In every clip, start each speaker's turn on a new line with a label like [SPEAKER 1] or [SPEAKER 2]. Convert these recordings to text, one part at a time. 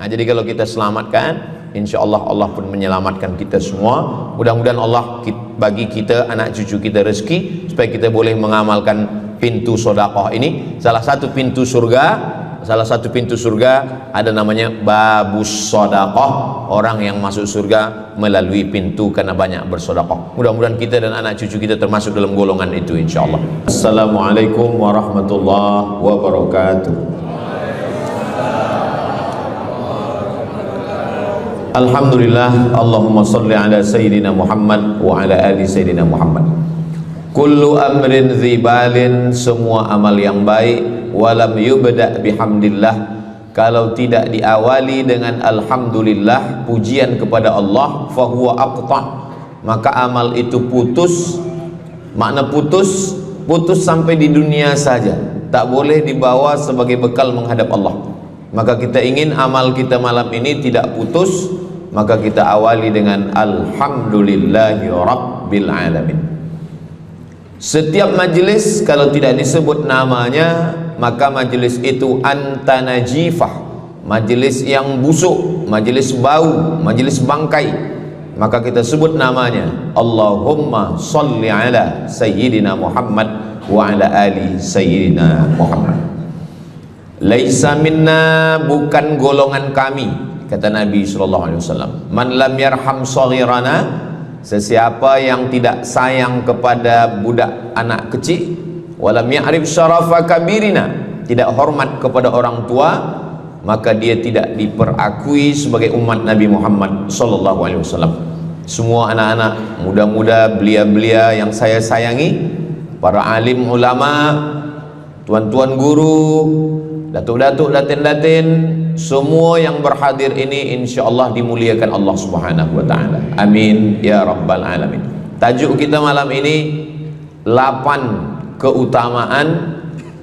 [SPEAKER 1] Nah, jadi kalau kita selamatkan, insya Allah Allah pun menyelamatkan kita semua. Mudah-mudahan Allah bagi kita, anak cucu kita rezeki supaya kita boleh mengamalkan pintu sedekah ini. Salah satu pintu surga ada namanya babus sedekah. Orang yang masuk surga melalui pintu karena banyak bersedekah. Mudah-mudahan kita dan anak cucu kita termasuk dalam golongan itu, insya Allah. Assalamualaikum warahmatullahi wabarakatuh. Alhamdulillah, Allahumma salli ala Sayyidina Muhammad wa ala ali Sayyidina Muhammad. Kullu amrin zibalin, semua amal yang baik, walam yubda' bihamdillah, kalau tidak diawali dengan alhamdulillah, pujian kepada Allah, fahuwa aqta', maka amal itu putus. Makna putus sampai di dunia saja, tak boleh dibawa sebagai bekal menghadap Allah. Maka kita ingin amal kita malam ini tidak putus, maka kita awali dengan alhamdulillahi rabbil alamin. Setiap majlis kalau tidak disebut namanya, maka majlis itu antanajifah, majlis yang busuk, majlis bau, majlis bangkai. Maka kita sebut namanya, Allahumma salli ala Sayyidina Muhammad wa ala ali Sayyidina Muhammad. Laisa minna, bukan golongan kami, kata Nabi SAW. Man lam yarham saghirana, sesiapa yang tidak sayang kepada budak anak kecil, walam ya'rif syarafa kabirina, tidak hormat kepada orang tua, maka dia tidak diperakui sebagai umat Nabi Muhammad SAW. Semua anak-anak muda-muda, belia-belia yang saya sayangi, para alim ulama, tuan-tuan guru, datuk-datuk, datin-datin, semua yang berhadir ini insyaallah dimuliakan Allah Subhanahu wa taala. Amin ya rabbal alamin. Tajuk kita malam ini 8 keutamaan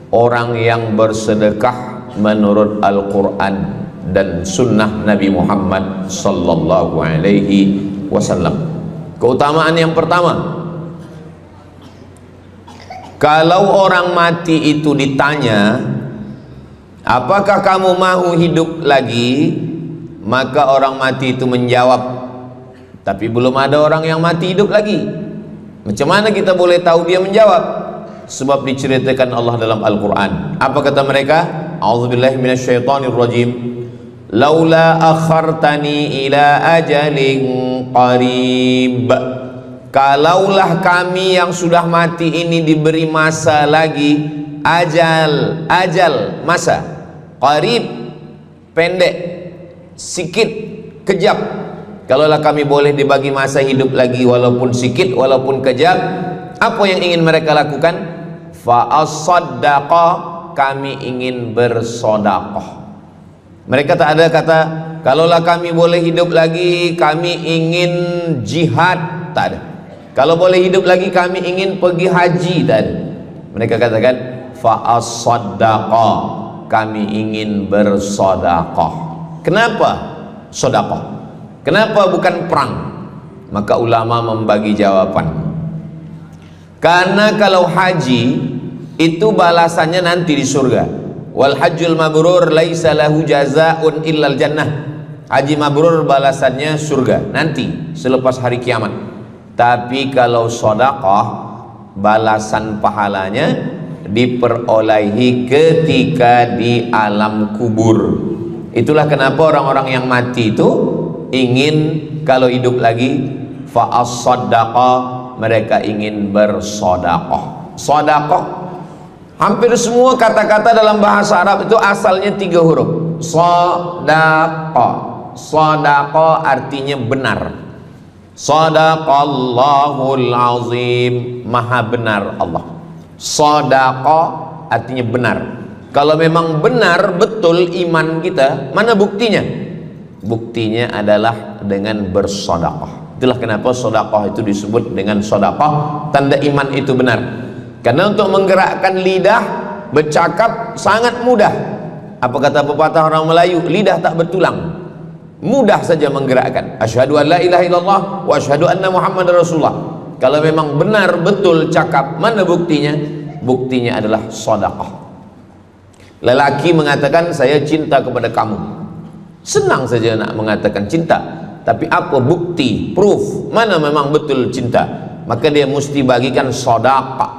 [SPEAKER 1] orang yang bersedekah menurut Al-Qur'an dan sunnah Nabi Muhammad sallallahu alaihi wasallam. Keutamaan yang pertama, kalau orang mati itu ditanya, apakah kamu mau hidup lagi? Maka orang mati itu menjawab, tapi belum ada orang yang mati hidup lagi. Macam mana kita boleh tahu dia menjawab? Sebab diceritakan Allah dalam Al-Quran. Apa kata mereka? A'udzubillahi minasyaitonirrajim. Laula akhartani ila ajalin qarib, kalaulah kami yang sudah mati ini diberi masa lagi, ajal masa, qarib pendek, sikit, kejap. Kalaulah kami boleh dibagi masa hidup lagi walaupun sikit, walaupun kejap, apa yang ingin mereka lakukan? Fa as-saddaqa, kami ingin bersedekah. Mereka tak ada kata kalaulah kami boleh hidup lagi kami ingin jihad, tak ada. Kalau boleh hidup lagi kami ingin pergi haji, tak ada. Mereka katakan fa as-saddaqa, kami ingin bersedekah. Kenapa sedekah? Kenapa bukan perang? Maka ulama membagi jawaban. Karena kalau haji itu balasannya nanti di surga. Wal hajjul mabrur laisa lahu jazaa'un illal jannah. Haji mabrur balasannya surga nanti selepas hari kiamat. Tapi kalau sedekah balasan pahalanya diperolehi ketika di alam kubur. Itulah kenapa orang-orang yang mati itu ingin kalau hidup lagi fa as-saddaqa, mereka ingin bersedekah. Sedekah, hampir semua kata-kata dalam bahasa Arab itu asalnya 3 huruf. Sedekah. Sedekah artinya benar. Sadaqallahul azim, maha benar Allah. Sedekah artinya benar. Kalau memang benar betul iman kita, mana buktinya? Buktinya adalah dengan bersedekah. Itulah kenapa sedekah itu disebut dengan sedekah, tanda iman itu benar. Karena untuk menggerakkan lidah bercakap sangat mudah. Apa kata pepatah orang Melayu? Lidah tak bertulang, mudah saja menggerakkan. Asyhadu an la ilaha illallah wa asyhadu anna Muhammadar Rasulullah. Kalau memang benar betul cakap, mana buktinya? Buktinya adalah sedekah. Lelaki mengatakan saya cinta kepada kamu, Senang saja nak mengatakan cinta, tapi apa bukti, proof, mana memang betul cinta? Maka dia mesti bagikan sedekah.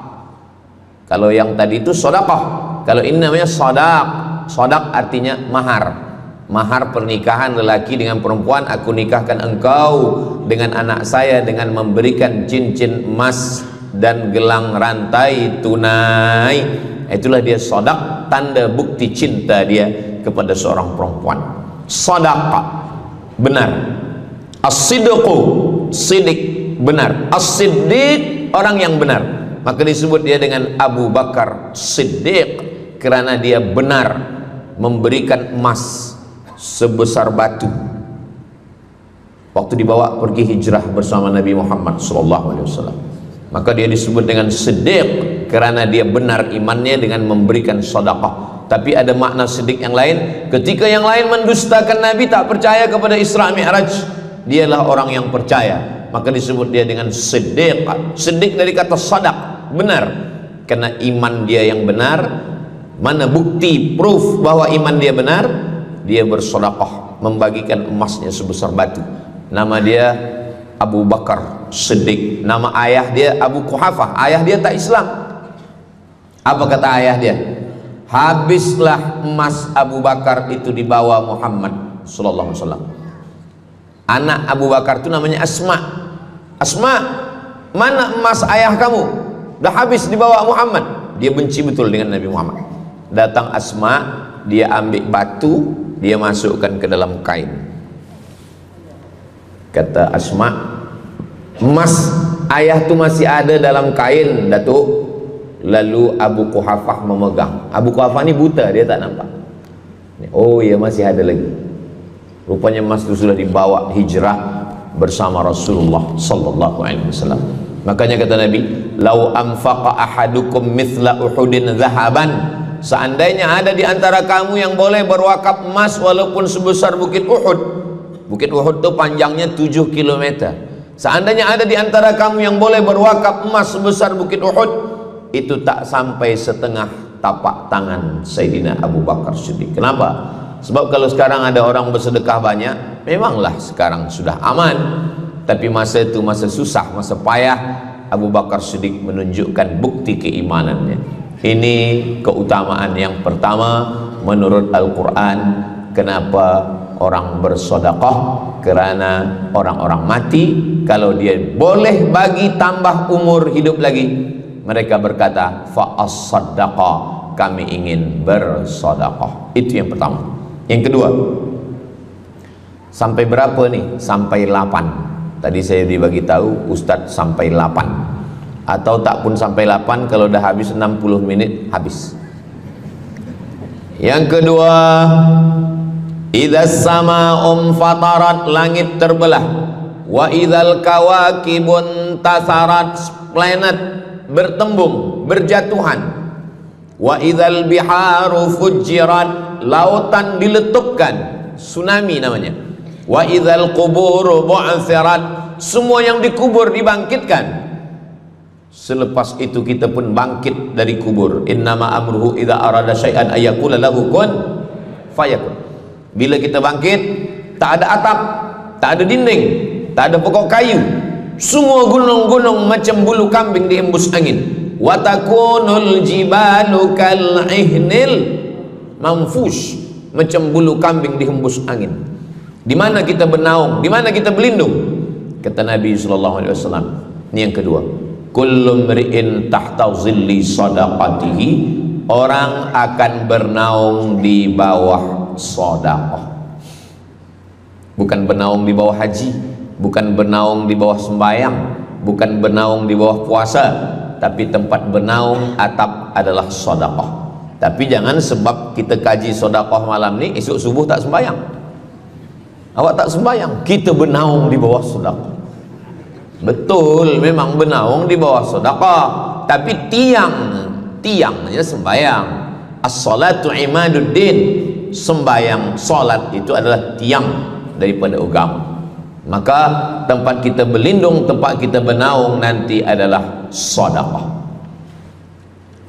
[SPEAKER 1] Kalau yang tadi itu sedekah, kalau ini namanya sodak. Sodak artinya mahar. Mahar pernikahan lelaki dengan perempuan, aku nikahkan engkau dengan anak saya dengan memberikan cincin emas dan gelang rantai tunai. Itulah dia sodak, tanda bukti cinta dia kepada seorang perempuan. Sadaqah, benar. As-sidqu, sidik, benar. As-siddiq, orang yang benar. Maka disebut dia dengan Abu Bakar Siddiq, kerana dia benar memberikan emas sebesar batu waktu dibawa pergi hijrah bersama Nabi Muhammad SAW. Maka dia disebut dengan Siddiq kerana dia benar imannya dengan memberikan sedekah. Tapi ada makna siddiq yang lain, ketika yang lain mendustakan Nabi, tak percaya kepada Isra Mi'raj, dialah orang yang percaya, maka disebut dia dengan Siddiq. Siddiq dari kata sadaq, benar, karena iman dia yang benar. Mana bukti, proof bahwa iman dia benar? Dia bersedekah, membagikan emasnya sebesar batu. Nama dia Abu Bakar Siddiq. Nama ayah dia Abu Quhafah. Ayah dia tak Islam. Apa kata ayah dia? Habislah emas Abu Bakar itu dibawa Muhammad sallallahu alaihi wasallam. Anak Abu Bakar itu namanya Asma. Asma, mana emas ayah kamu? Dah habis dibawa Muhammad. Dia benci betul dengan Nabi Muhammad. Datang Asma, dia ambil batu, dia masukkan ke dalam kain. Kata Asma, emas ayah tu masih ada dalam kain, Datuk. Lalu Abu Quhafah memegang. Abu Quhafah ni buta, dia tak nampak. Oh ya, masih ada lagi. Rupanya emas itu sudah dibawa hijrah bersama Rasulullah sallallahu alaihi wasallam. Makanya kata Nabi, "Lau anfaqa ahadukum mithla Uhudin zahaban." Seandainya ada di antara kamu yang boleh berwakaf emas walaupun sebesar bukit Uhud. Bukit Uhud itu panjangnya 7 km. Seandainya ada di antara kamu yang boleh berwakaf emas sebesar bukit Uhud, itu tak sampai setengah tapak tangan Sayyidina Abu Bakar Siddiq. Kenapa? Sebab kalau sekarang ada orang bersedekah banyak, memanglah sekarang sudah aman. Tapi masa itu masa susah, masa payah, Abu Bakar Siddiq menunjukkan bukti keimanannya. Ini keutamaan yang pertama menurut Al-Quran. Kenapa orang bersedekah? Kerana orang-orang mati, kalau dia boleh bagi tambah umur hidup lagi, mereka berkata, fa'as-saddaqa, kami ingin bersedekah. Itu yang pertama. Yang kedua, sampai berapa nih? Sampai 8. Tadi saya dibagi tahu Ustadz sampai 8. Atau tak pun sampai 8, kalau dah habis 60 minit habis. Yang kedua, idzas sama'um fatarat, langit terbelah. Wa idzal kawakibun tasarat, planet bertembung, berjatuhan. Wa idzal biharu fujirat, lautan diletupkan, tsunami namanya. Wa idzal quburu bu'athirat, semua yang dikubur dibangkitkan. Selepas itu kita pun bangkit dari kubur. Innama amruhu idza arada syai'an ayyaqula lahu kun fayakun. Bila kita bangkit, tak ada atap, tak ada dinding, tak ada pokok kayu, semua gunung-gunung macam bulu kambing dihembus angin. Wa takunul jibalu kal ihnil manfush, macam bulu kambing dihembus angin. Di mana kita bernaung, di mana kita berlindung? Kata Nabi sallallahu alaihi wasallam. Ini yang kedua. Kullu mri'in tahta zilli sadaqatihi, orang akan bernaung di bawah sedekah. Bukan bernaung di bawah haji, bukan bernaung di bawah sembahyang, bukan bernaung di bawah puasa, tapi tempat bernaung atap adalah sedekah. Tapi jangan sebab kita kaji sedekah malam ni, esok subuh tak sembahyang. Awak tak sembahyang, kita bernaung di bawah sedekah. Betul, memang bernaung di bawah sedekah, tapi tiangnya sembahyang. As-salatu imaduddin, sembahyang, salat itu adalah tiang daripada agama. Maka tempat kita berlindung, tempat kita bernaung nanti adalah sedekah.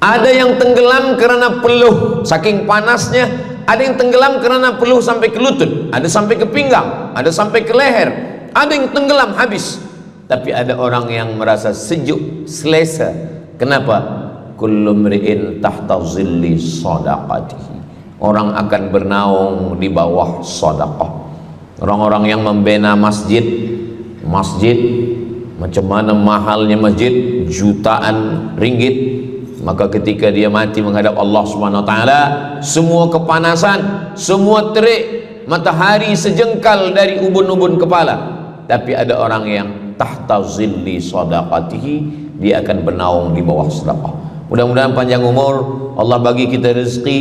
[SPEAKER 1] Ada yang tenggelam kerana peluh, saking panasnya Ada yang tenggelam karena peluh sampai ke lutut, ada sampai ke pinggang, ada sampai ke leher, ada yang tenggelam habis. Tapi ada orang yang merasa sejuk, selesa. Kenapa? Kullu mri'in tahta zilli shadaqatihi. Orang akan bernaung di bawah sedekah. Orang-orang yang membina masjid, macam mana mahalnya masjid, jutaan ringgit. Maka ketika dia mati menghadap Allah Subhanahu wa taala, semua kepanasan, semua terik, matahari sejengkal dari ubun-ubun kepala. Tapi ada orang yang tahta zilli shadaqatihi, dia akan bernaung di bawah sedekah. Mudah-mudahan panjang umur, Allah bagi kita rezeki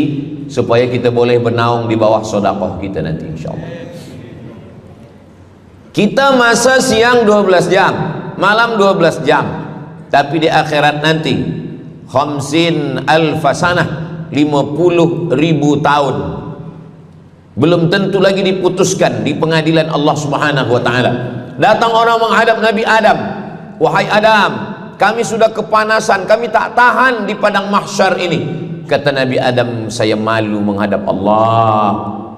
[SPEAKER 1] supaya kita boleh bernaung di bawah sedekah kita nanti insyaallah. Kita masa siang 12 jam, malam 12 jam. Tapi di akhirat nanti 50.000 sanah, 50.000 tahun. Belum tentu lagi diputuskan di pengadilan Allah Subhanahu wa taala. Datang orang menghadap Nabi Adam. Wahai Adam, kami sudah kepanasan, kami tak tahan di padang mahsyar ini. Kata Nabi Adam, saya malu menghadap Allah.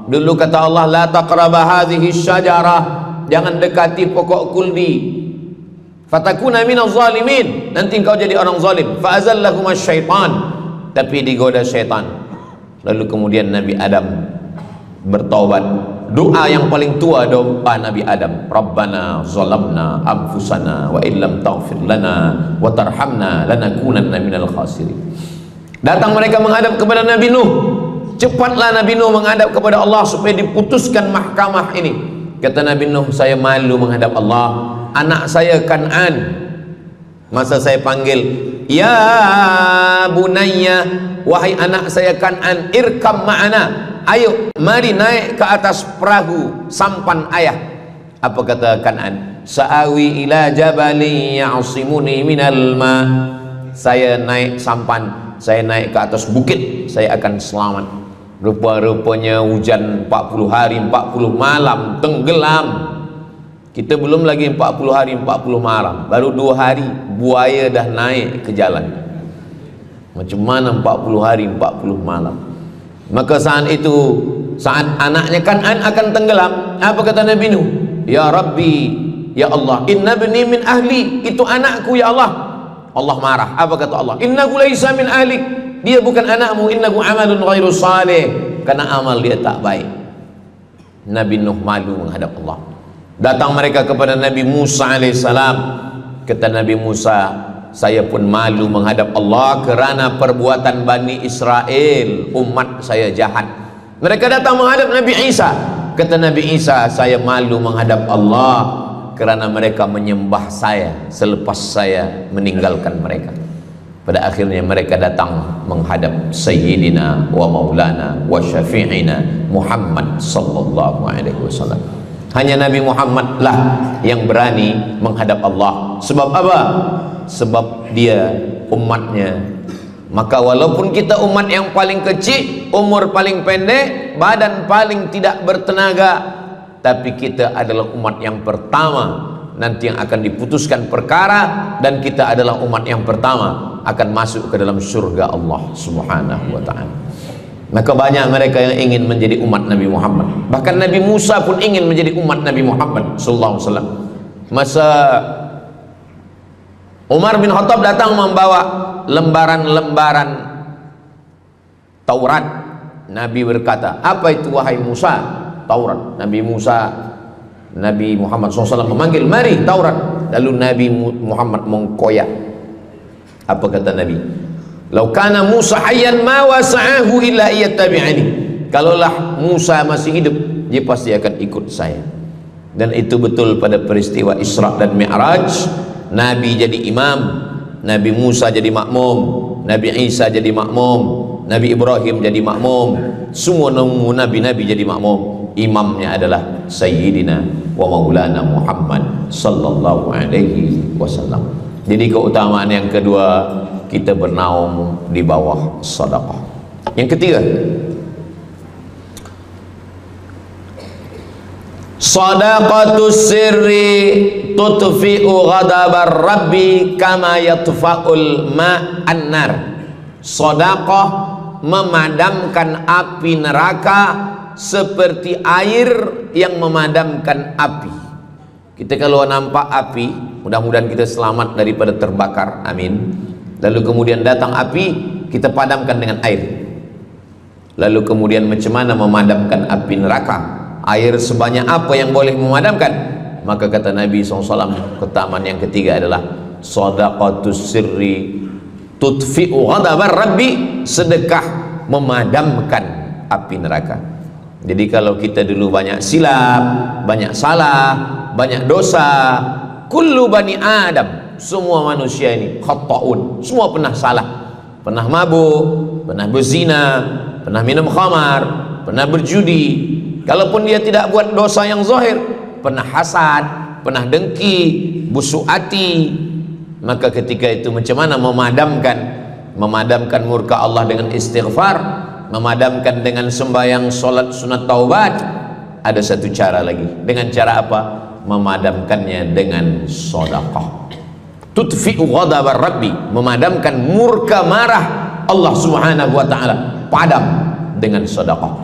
[SPEAKER 1] Dulu kata Allah, la taqraba hadhihi syajarah, jangan dekati pokok kuldi, fatakuna minaz zalimin, nanti engkau jadi orang zalim. Fa azallahuma syaitan, tapi digoda syaitan. Lalu kemudian Nabi Adam bertaubat. Doa yang paling tua doa Nabi Adam, Rabbana zalamna anfusana wa illam taghfir lana wa tarhamna lanakunanna minal khasirin. Datang mereka menghadap kepada Nabi Nuh. Cepatlah Nabi Nuh menghadap kepada Allah supaya diputuskan mahkamah ini. Kata Nabi Nuh, saya malu menghadap Allah. Anak saya Kan'an, masa saya panggil, ya bunayya, wahai anak saya Kan'an, irkam ma'ana, ayo mari naik ke atas perahu sampan ayah. Apa kata Kan'an? Sa'awi ila jabali ya'simuni minal ma. Saya naik sampan, saya naik ke atas bukit, saya akan selamat. Rupa-rupanya hujan 40 hari 40 malam, tenggelam. Kita belum lagi 40 hari 40 malam, baru 2 hari buaya dah naik ke jalan. Macam mana 40 hari 40 malam? Maka saat itu, saat anaknya Kan'an akan tenggelam, apa kata Nabi Nuh? Ya Rabbi, ya Allah, inna bni min ahli, itu anakku ya Allah. Allah marah. Apa kata Allah? Innahu laisa min ahlik, dia bukan anakmu. Innahu amalun ghairu salih, karena amal dia tak baik. Nabi Nuh malu menghadap Allah. Datang mereka kepada Nabi Musa alaihissalam. Kata Nabi Musa, saya pun malu menghadap Allah kerana perbuatan Bani Israel, umat saya jahat. Mereka datang menghadap Nabi Isa. Kata Nabi Isa, saya malu menghadap Allah kerana mereka menyembah saya selepas saya meninggalkan mereka. Pada akhirnya mereka datang menghadap Sayyidina wa Maulana wa Syafi'ina Muhammad sallallahu alaihi wasallam. Hanya Nabi Muhammad lah yang berani menghadap Allah. Sebab apa? Sebab dia umatnya. Maka walaupun kita umat yang paling kecil, umur paling pendek, badan paling tidak bertenaga, tapi kita adalah umat yang pertama nanti yang akan diputuskan perkara, dan kita adalah umat yang pertama akan masuk ke dalam surga Allah Subhanahu wa ta'ala. Maka banyak mereka yang ingin menjadi umat Nabi Muhammad. Bahkan Nabi Musa pun ingin menjadi umat Nabi Muhammad sallallahu alaihi wasallam. Masa Umar bin Khattab datang membawa lembaran-lembaran Taurat, Nabi berkata, apa itu wahai Musa? Taurat. Nabi Muhammad SAW memanggil, mari Taurat. Lalu Nabi Muhammad mengkoyak. Apa kata Nabi? Lau kana Musa hayyan ma wasa'ahu illa iyattabi'ani. Kalaulah Musa masih hidup, dia pasti akan ikut saya. Dan itu betul pada peristiwa Isra dan Mi'raj. Nabi jadi imam, Nabi Musa jadi makmum, Nabi Isa jadi makmum, Nabi Ibrahim jadi makmum, semua nabi-nabi jadi makmum. Imamnya adalah Sayyidina wa Maulana Muhammad sallallahu alaihi wasallam. Jadi keutamaan yang kedua, kita bernaung di bawah sedekah. Yang ketiga, sadaqatus sirri tutfi'u ghadabar rabbi kama yatfa'ul ma'an nar. Sedekah memadamkan api neraka seperti air yang memadamkan api. Kita kalau nampak api, mudah-mudahan kita selamat daripada terbakar, amin. Lalu kemudian datang api, kita padamkan dengan air. Lalu kemudian macam mana memadamkan api neraka? Air sebanyak apa yang boleh memadamkan? Maka kata Nabi SAW, keutamaan yang ketiga adalah shadaqatus sirri tutfi'u ghadabar rabbi, sedekah memadamkan api neraka. Jadi kalau kita dulu banyak silap, banyak salah, banyak dosa, kullu bani Adam, semua manusia ini khata'un, semua pernah salah, pernah mabuk, pernah berzina, pernah minum khamar, pernah berjudi. Kalaupun dia tidak buat dosa yang zahir, pernah hasad, pernah dengki, busuk hati. Maka ketika itu macam mana memadamkan murka Allah dengan istighfar, memadamkan dengan sembahyang, solat, sunat, taubat. Ada satu cara lagi. Dengan cara apa? Memadamkannya dengan sedekah. Tudfi'u ghadabar rabbi, memadamkan murka marah Allah Subhanahu wa taala, padam dengan sedekah.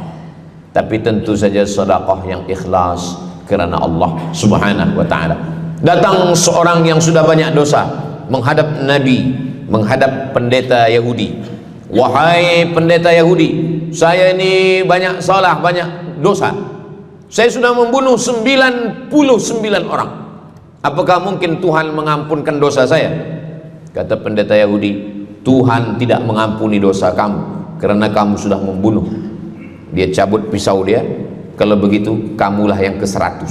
[SPEAKER 1] Tapi tentu saja sedekah yang ikhlas kerana Allah Subhanahu wa taala. Datang seorang yang sudah banyak dosa menghadap Nabi, menghadap pendeta Yahudi. Wahai pendeta Yahudi, saya ini banyak salah, banyak dosa. Saya sudah membunuh 99 orang. Apakah mungkin Tuhan mengampunkan dosa saya? Kata pendeta Yahudi, Tuhan tidak mengampuni dosa kamu karena kamu sudah membunuh. Dia cabut pisau dia. Kalau begitu kamulah yang ke-100.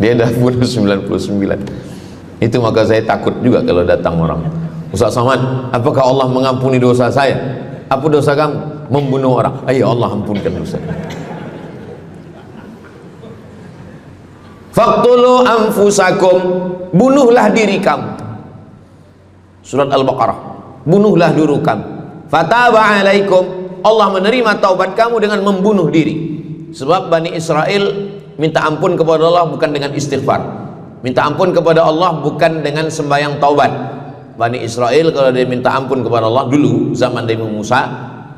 [SPEAKER 1] Dia dah bunuh 99. Itu maka saya takut juga kalau datang orang, Ustaz Somad, apakah Allah mengampuni dosa saya? Apa dosa kamu? Membunuh orang. Ayo Allah ampunkan dosa. Faqtulu anfusakum, bunuhlah diri kamu. Surat Al-Baqarah. Bunuhlah diri kamu. Fataba alaikum, Allah menerima taubat kamu dengan membunuh diri. Sebab Bani Israel minta ampun kepada Allah bukan dengan istighfar, minta ampun kepada Allah bukan dengan sembahyang taubat. Bani Israel kalau dia minta ampun kepada Allah dulu zaman Nabi Musa,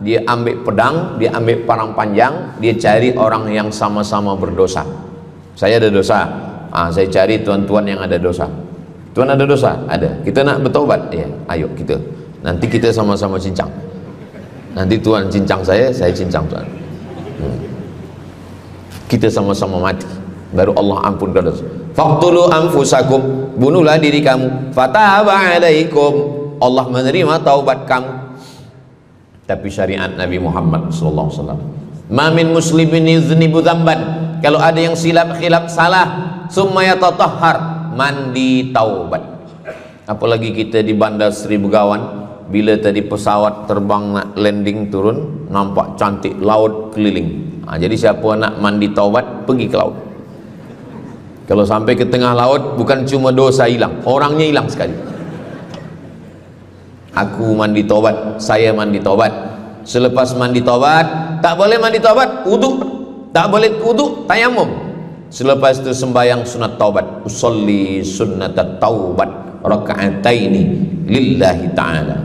[SPEAKER 1] dia ambil pedang, dia ambil parang panjang, dia cari orang yang sama-sama berdosa. Saya ada dosa, saya cari tuan-tuan yang ada dosa. Tuan ada dosa? Ada. Kita nak bertaubat? Ya, ayo kita. Nanti kita sama-sama cincang. Nanti tuan cincang saya cincang tuan. Kita sama-sama mati, baru Allah ampunkan dosa. Faqtulu anfusakum, bunuhlah diri kamu. Fataba alaikum, Allah menerima taubat kamu. Tapi syariat Nabi Muhammad sallallahu alaihi wasallam, ma min muslimin yuznibu dzamban, kalau ada yang silap khilaf salah, summa yatatahhar, mandi taubat. Apalagi kita di Bandar Sri Begawan, bila tadi pesawat terbang nak landing turun, nampak cantik laut keliling. Jadi siapa nak mandi taubat, pergi ke laut. Kalau sampai ke tengah laut, bukan cuma dosa hilang, orangnya hilang sekali. Aku mandi taubat, saya mandi taubat. Selepas mandi taubat, tak boleh mandi taubat, wudu. Tak boleh wudu, tayamum. Selepas itu sembahyang sunat taubat, usolli sunnatat taubat raka'ataini lillahi ta'ala.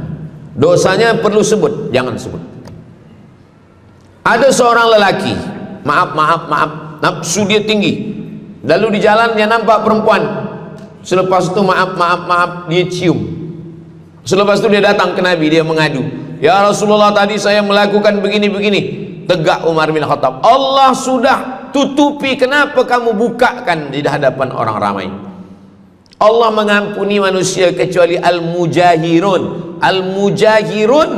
[SPEAKER 1] Dosanya perlu sebut, jangan sebut. Ada seorang lelaki, maaf, nafsu dia tinggi. Lalu di jalan dia nampak perempuan. Selepas itu maaf, dia cium. Selepas itu dia datang ke Nabi, dia mengadu, ya Rasulullah, tadi saya melakukan begini-begini. Tegak Umar bin Khattab, Allah sudah tutupi, kenapa kamu bukakan di hadapan orang ramai? Allah mengampuni manusia kecuali al-mujahirun. Al-mujahirun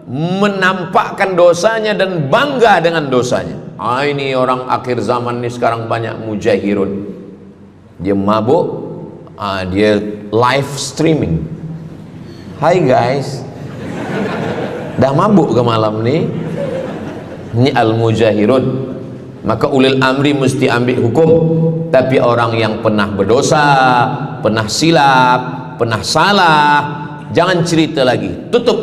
[SPEAKER 1] menampakkan dosanya dan bangga dengan dosanya. Ini orang akhir zaman ini sekarang banyak mujahirun. Dia mabuk, dia live streaming. Hai guys, dah mabuk ke malam ni? Ini al-mujahirun. Maka ulil amri mesti ambil hukum. Tapi orang yang pernah berdosa, pernah silap, pernah salah, jangan cerita lagi, tutup.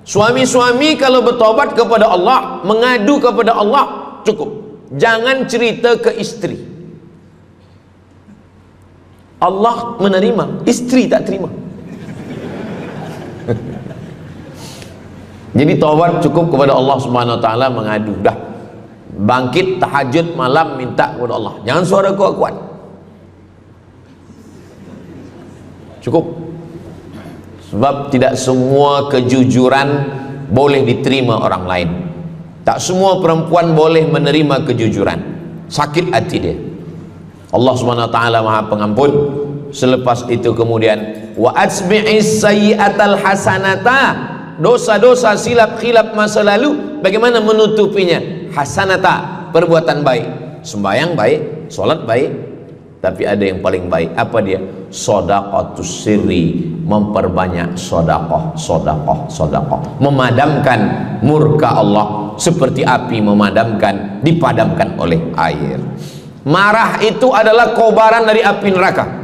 [SPEAKER 1] Suami-suami kalau bertobat kepada Allah, mengadu kepada Allah, cukup. Jangan cerita ke istri. Allah menerima, istri tak terima. Jadi taubat cukup kepada Allah Subhanahu wa taala, mengadu, dah bangkit tahajud malam minta kepada Allah, jangan suara kuat-kuat, cukup. Sebab tidak semua kejujuran boleh diterima orang lain, tak semua perempuan boleh menerima kejujuran, sakit hati dia. Allah Subhanahu wa taala Maha Pengampun. Selepas itu kemudian wa atsbi'is sayyi'atal hasanata, dosa-dosa silap khilaf masa lalu bagaimana menutupinya? Hasanata, perbuatan baik, sembahyang baik, sholat baik, tapi ada yang paling baik, apa dia? Shadaqatus sirri, memperbanyak sedekah, memadamkan murka Allah seperti api dipadamkan oleh air. Marah itu adalah kobaran dari api neraka.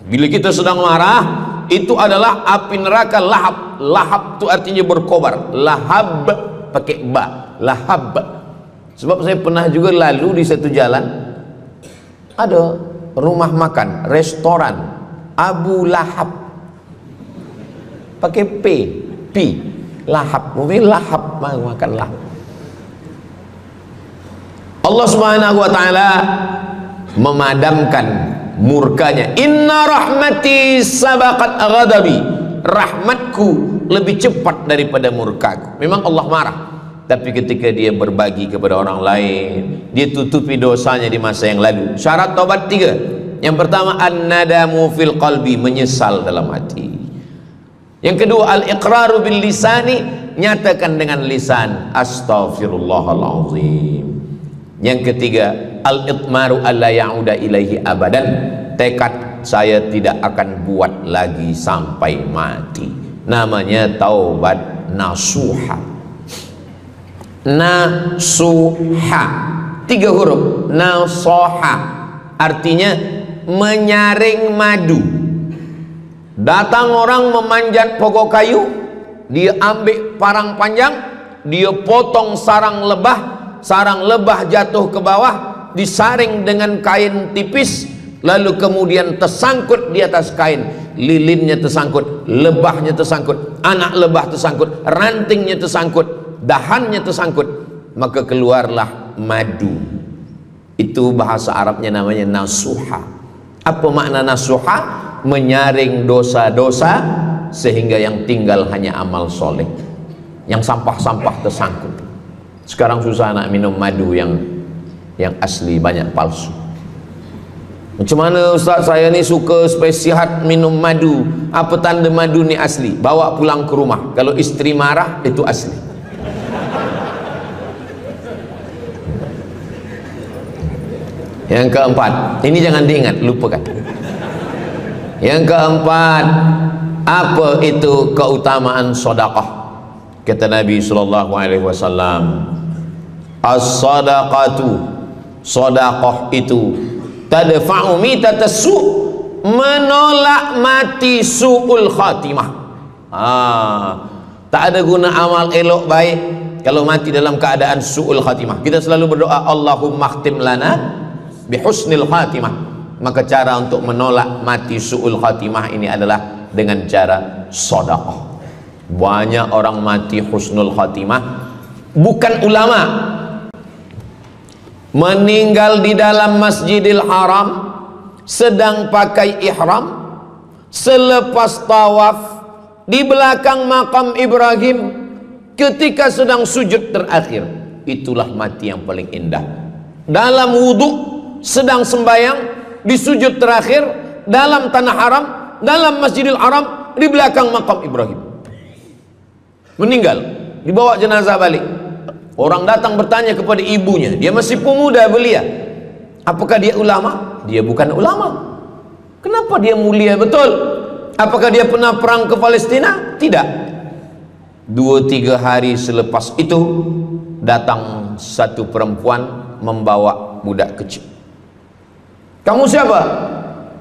[SPEAKER 1] Bila kita sedang marah, itu adalah api neraka lahab. Lahab itu artinya berkobar. Lahab pakai ba, lahab. Sebab saya pernah juga lalu di satu jalan, ada rumah makan, restoran Abu Lahab, pakai P, lahab, mungkin lahab, makan lahab. Allah Subhanahu wa taala memadamkan murkanya. Inna rahmati sabaqat ghadabi, rahmatku lebih cepat daripada murkaku. Memang Allah marah, tapi ketika dia berbagi kepada orang lain, dia tutupi dosanya di masa yang lalu. Syarat taubat 3. Yang pertama, an-nadamu fil qalbi, menyesal dalam hati. Yang kedua, al-iqraru bil lisani, nyatakan dengan lisan, astaghfirullahalazim. Yang ketiga, al-itmaru alla ya'uda ilaihi abadan, tekad saya tidak akan buat lagi sampai mati. Namanya taubat nasuha. Nasuha, 3 huruf. Nasoha artinya menyaring madu. Datang orang memanjat pokok kayu, dia ambil parang panjang, dia potong sarang lebah jatuh ke bawah, disaring dengan kain tipis, lalu kemudian tersangkut di atas kain, lilinnya tersangkut, lebahnya tersangkut, anak lebah tersangkut, rantingnya tersangkut, dahannya tersangkut, maka keluarlah madu. Itu bahasa Arabnya namanya nasuha. Apa makna nasuha? Menyaring dosa-dosa sehingga yang tinggal hanya amal soleh, yang sampah-sampah tersangkut. Sekarang susah nak minum madu yang asli, banyak palsu. Macam mana Ustaz, saya ni suka spesihat minum madu, apa tanda madu ni asli? Bawa pulang ke rumah, kalau istri marah itu asli. Yang keempat, ini jangan diingat, lupakan. Yang keempat, apa itu keutamaan sedekah? Kata Nabi sallallahu alaihi wasallam, as-sadaqatu, sedekah itu tadfa'u mitatasu, menolak mati su'ul khatimah. Tak ada guna amal elok baik kalau mati dalam keadaan su'ul khatimah. Kita selalu berdoa, Allahumma khtim lana bihusnil khatimah. Maka cara untuk menolak mati su'ul khatimah ini adalah dengan cara sedekah. Banyak orang mati husnul khatimah, bukan ulama, meninggal di dalam Masjidil Haram sedang pakai ihram, selepas tawaf di belakang makam Ibrahim ketika sedang sujud terakhir. Itulah mati yang paling indah. Dalam wudhu, sedang sembahyang, di sujud terakhir, dalam tanah haram, dalam Masjidil Haram, di belakang makam Ibrahim. Meninggal, dibawa jenazah balik. Orang datang bertanya kepada ibunya, dia masih pemuda belia, apakah dia ulama? Dia bukan ulama. Kenapa dia mulia betul? Apakah dia pernah perang ke Palestina? Tidak. 2-3 hari selepas itu datang satu perempuan membawa budak kecil. Kamu siapa?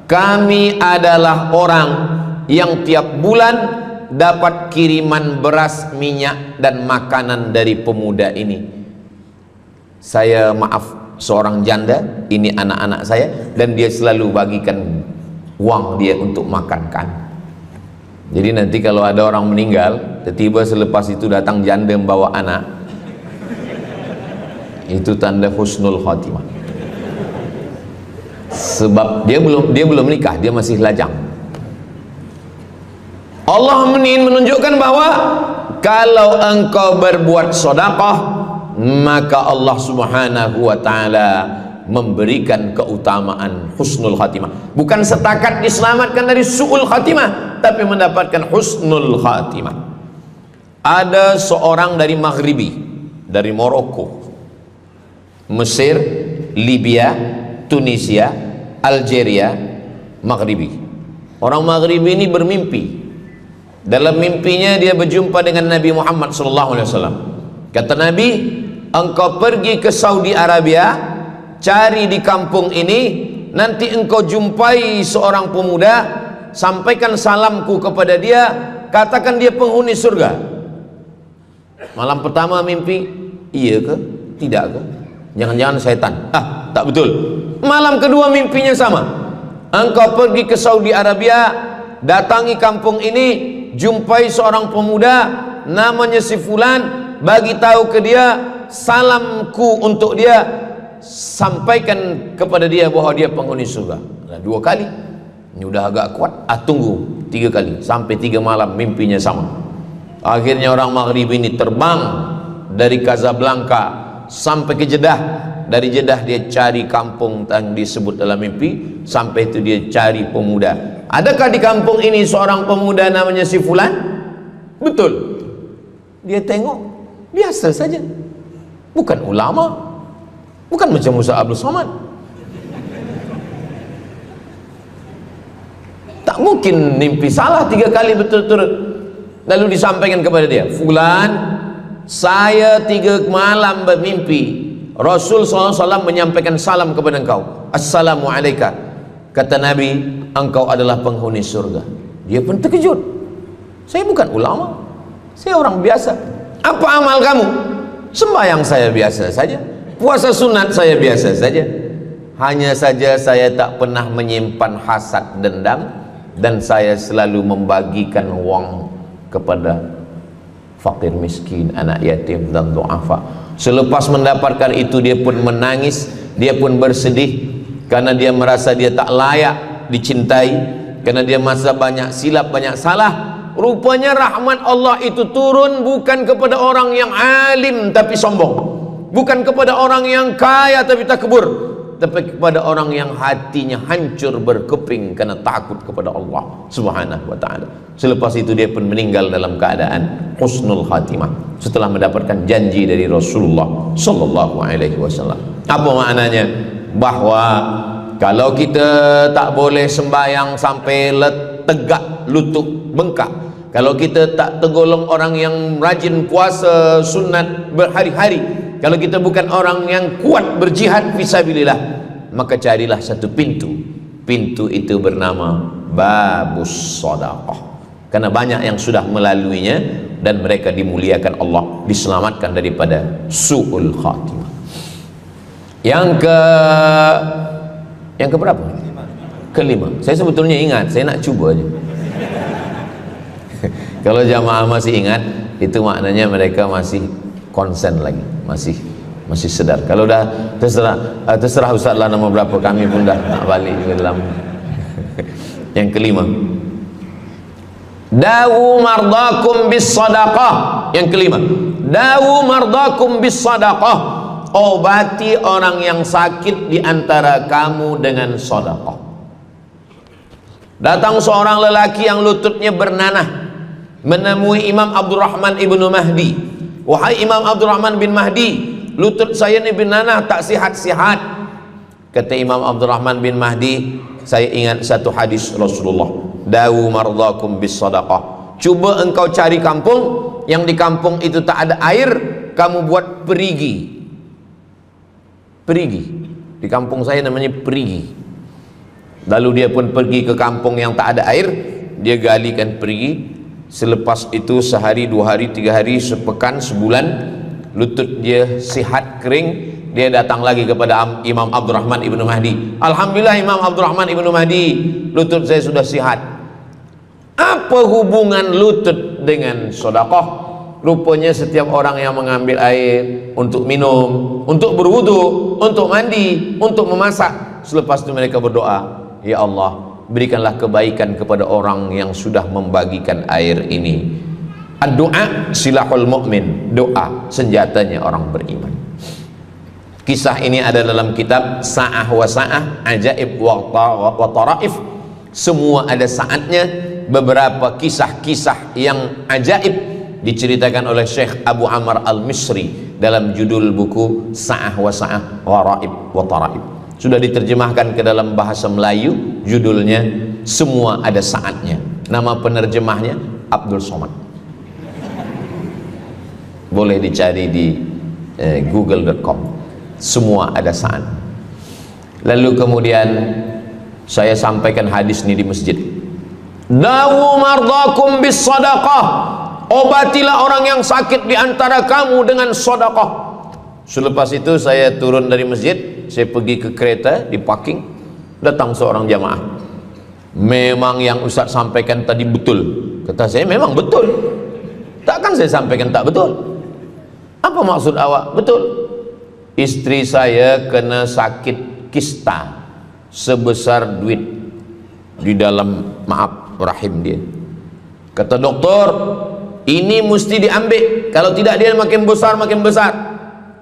[SPEAKER 1] Kami adalah orang yang tiap bulan dapat kiriman beras, minyak dan makanan dari pemuda ini. Saya maaf, seorang janda, ini anak-anak saya, dan dia selalu bagikan uang dia untuk makan kami. Jadi nanti kalau ada orang meninggal, tiba-tiba selepas itu datang janda membawa anak, itu tanda husnul khatimah. Sebab dia belum menikah, dia masih lajang. Allah menunjukkan bahwa kalau engkau berbuat sedekah, maka Allah Subhanahu wa taala memberikan keutamaan husnul khatimah. Bukan setakat diselamatkan dari su'ul khatimah, tapi mendapatkan husnul khatimah. Ada seorang dari Maghribi, dari Maroko, Mesir, Libya, Tunisia, Algeria, Maghribi. Orang Maghribi ini bermimpi. Dalam mimpinya dia berjumpa dengan Nabi Muhammad SAW. Kata Nabi, engkau pergi ke Saudi Arabia, cari di kampung ini, nanti engkau jumpai seorang pemuda, sampaikan salamku kepada dia, katakan dia penghuni surga. Malam pertama mimpi, iya ke? Tidak ke? Jangan-jangan setan. Tak betul. Malam kedua mimpinya sama. Engkau pergi ke Saudi Arabia, datangi kampung ini, jumpai seorang pemuda namanya si fulan, bagi tahu ke dia, salamku untuk dia, sampaikan kepada dia bahwa dia penghuni surga. Nah, 2 kali ini udah agak kuat. Tunggu 3 kali, sampai 3 malam mimpinya sama. Akhirnya orang Maghrib ini terbang dari Casablanca sampai ke Jeddah. Dari Jeddah dia cari kampung yang disebut dalam mimpi. Sampai itu dia cari pemuda. Adakah di kampung ini seorang pemuda namanya si fulan? Betul. Dia tengok, biasa saja. Bukan ulama, bukan macam Musa Abdul Somad. Tak mungkin mimpi salah 3 kali betul-betul. Lalu disampaikan kepada dia, fulan, saya 3 malam bermimpi Rasul SAW menyampaikan salam kepada engkau. Assalamualaikum. Kata Nabi, engkau adalah penghuni surga. Dia pun terkejut. Saya bukan ulama, saya orang biasa. Apa amal kamu? Sembahyang saya biasa saja, puasa sunat saya biasa saja. Hanya saja saya tak pernah menyimpan hasad dendam, dan saya selalu membagikan uang kepada fakir miskin, anak yatim dan du'afa. Selepas mendapatkan itu dia pun menangis, dia pun bersedih, karena dia merasa dia tak layak dicintai, karena dia merasa banyak silap, banyak salah. Rupanya rahmat Allah itu turun bukan kepada orang yang alim tapi sombong, bukan kepada orang yang kaya tapi takbur, tapi kepada orang yang hatinya hancur berkeping karena takut kepada Allah Subhanahu wa ta'ala. Selepas itu dia pun meninggal dalam keadaan husnul khatimah setelah mendapatkan janji dari Rasulullah sallallahu alaihi wasallam. Apa maknanya? Bahwa kalau kita tak boleh sembahyang sampai tegak lutut bengkak, kalau kita tak tergolong orang yang rajin puasa sunat berhari-hari, kalau kita bukan orang yang kuat berjihad fisabilillah, maka carilah satu pintu. Pintu itu bernama babus sedekah. Karena banyak yang sudah melaluinya dan mereka dimuliakan Allah, diselamatkan daripada su'ul khatimah. Yang ke berapa? Kelima. Saya sebetulnya ingat, saya nak cuba aja. Kalau jamaah masih ingat, itu maknanya mereka masih konsen lagi, masih sedar. Kalau dah terserah Ustaz lah nama berapa, kami pun dah nak balik ke dalam. Yang kelima, dawu mardakum bis sadaqah. Yang kelima, dawu mardakum bis sadaqah. Obati orang yang sakit di antara kamu dengan sedekah. Datang seorang lelaki yang lututnya bernanah menemui Imam Abdurrahman ibnu Mahdi. Wahai Imam Abdurrahman bin Mahdi, lutut saya ini bernanah tak sihat-sihat. Kata Imam Abdurrahman bin Mahdi, saya ingat satu hadis Rasulullah, dawu mardakum bis sadaqah. Cuba engkau cari kampung yang di kampung itu tak ada air, kamu buat perigi. Perigi, di kampung saya namanya perigi. Lalu dia pun pergi ke kampung yang tak ada air, dia galikan perigi. Selepas itu sehari, 2 hari, 3 hari, sepekan, sebulan, lutut dia sihat kering. Dia datang lagi kepada Imam Abdurrahman ibnu Mahdi. Alhamdulillah Imam Abdurrahman ibnu Mahdi, lutut saya sudah sihat. Apa hubungan lutut dengan sedekah? Rupanya setiap orang yang mengambil air untuk minum, untuk berwudu, untuk mandi, untuk memasak, selepas itu mereka berdoa, ya Allah, berikanlah kebaikan kepada orang yang sudah membagikan air ini. Ad-du'a silahul mu'min, doa senjatanya orang beriman. Kisah ini ada dalam kitab Sa'ah wa Sa'ah, Ajaib wa Taraif. Semua ada saatnya. Beberapa kisah-kisah yang ajaib diceritakan oleh Syekh Abu Amr Al-Misri dalam judul buku Sa'ah wa Sa'ah Waraib wa Taraib. Sudah diterjemahkan ke dalam bahasa Melayu, judulnya Semua Ada Saatnya. Nama penerjemahnya Abdul Somad. Boleh dicari di google.com. Semua ada saat. Lalu kemudian saya sampaikan hadis ini di masjid. Dawu mardakum bis sadaqah. Obatilah orang yang sakit di antara kamu dengan sedekah. Selepas itu saya turun dari masjid, saya pergi ke kereta, di parking, datang seorang jamaah. Memang yang Ustaz sampaikan tadi betul. Kata saya, memang betul. Takkan saya sampaikan tak betul? Apa maksud awak? Betul. Istri saya kena sakit kista sebesar duit di dalam, maaf, rahim dia. Kata doktor, ini mesti diambil, kalau tidak dia makin besar makin besar.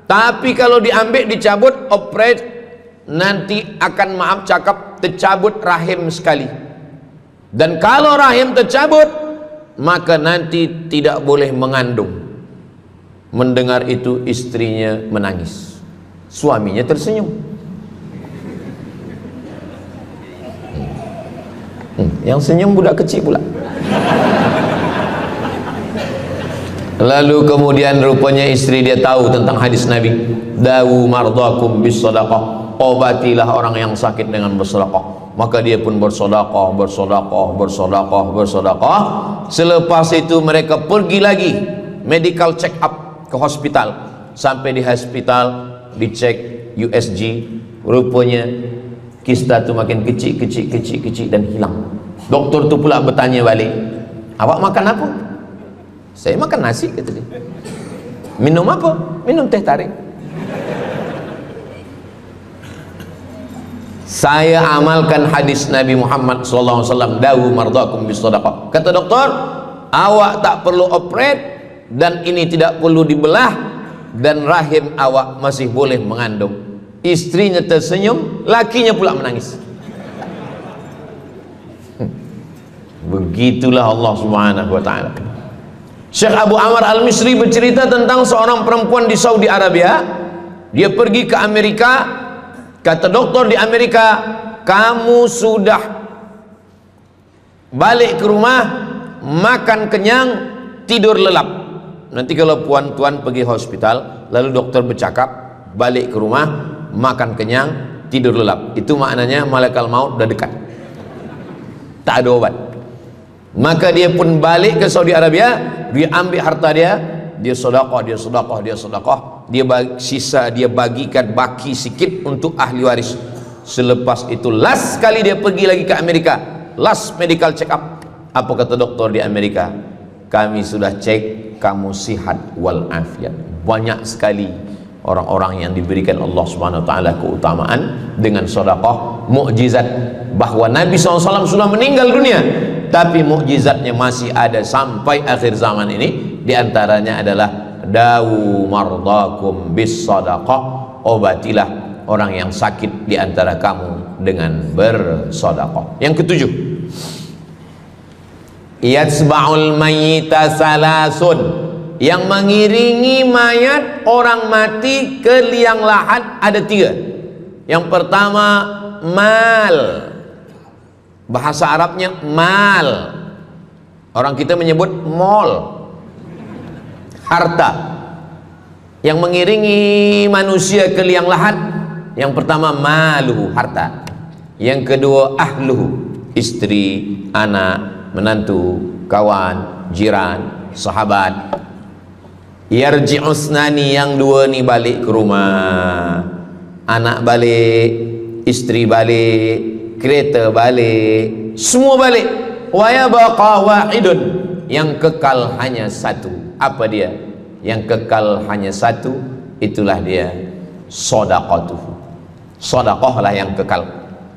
[SPEAKER 1] Tapi kalau diambil, dicabut, operate, nanti akan, maaf cakap, tercabut rahim sekali. Dan kalau rahim tercabut, maka nanti tidak boleh mengandung. Mendengar itu istrinya menangis, suaminya tersenyum. Yang senyum budak kecil pula. Lalu kemudian rupanya istri dia tahu tentang hadis Nabi, dawu mardakum bis sadaqah, obatilah orang yang sakit dengan bersedekah. Maka dia pun bersedekah, bersedekah, bersedekah, bersedekah. Selepas itu mereka pergi lagi medical check up ke hospital. Sampai di hospital dicek USG, rupanya kista itu makin kecil, kecil, kecil, kecil dan hilang. Doktor tu pula bertanya balik, awak makan apa? Saya makan nasi, kata dia. Minum apa? Minum teh tarik. Saya amalkan hadis Nabi Muhammad SAW, dawu mardakum bis sadaqah. Kata doktor, awak tak perlu operate dan ini tidak perlu dibelah, dan rahim awak masih boleh mengandung. Istrinya tersenyum, lakinya pula menangis. Begitulah Allah Subhanahu wa taala. Syekh Abu Amr Al-Misri bercerita tentang seorang perempuan di Saudi Arabia. Dia pergi ke Amerika. Kata doktor di Amerika, kamu sudah balik ke rumah, makan kenyang, tidur lelap. Nanti kalau puan-tuan pergi hospital, lalu dokter bercakap, balik ke rumah, makan kenyang, tidur lelap, itu maknanya malaikat maut udah dekat, tak ada obat. Maka dia pun balik ke Saudi Arabia, dia ambil harta dia, dia sedekah, dia sedekah, dia sedekah, dia sisa dia bagikan baki sikit untuk ahli waris. Selepas itu last kali dia pergi lagi ke Amerika, last medical check up. Apa kata doktor di Amerika? Kami sudah cek, kamu sihat wal afiat. Banyak sekali orang-orang yang diberikan Allah Subhanahu wa taala keutamaan dengan sedekah, mukjizat bahwa Nabi SAW sudah meninggal dunia, tapi mukjizatnya masih ada sampai akhir zaman ini. Di antaranya adalah dawu mardakum bis sadaqah, obatilah orang yang sakit di antara kamu dengan bersedekah. Yang ketujuh, yatsba'ul mayyita salasun, yang mengiringi mayat orang mati ke liang lahat ada tiga. Yang pertama mal, bahasa Arabnya mal, orang kita menyebut mall, harta. Yang mengiringi manusia ke liang lahat, yang pertama maluhu, harta. Yang kedua ahluhu, istri, anak, menantu, kawan, jiran, sahabat. Yarji'usnani, yang dua ni balik ke rumah, anak balik, istri balik, kereta balik, semua balik. wa yabqa wahidun, yang kekal hanya satu. Apa dia? Yang kekal hanya satu, itulah dia sedaqatuhu. Sedekah lah yang kekal.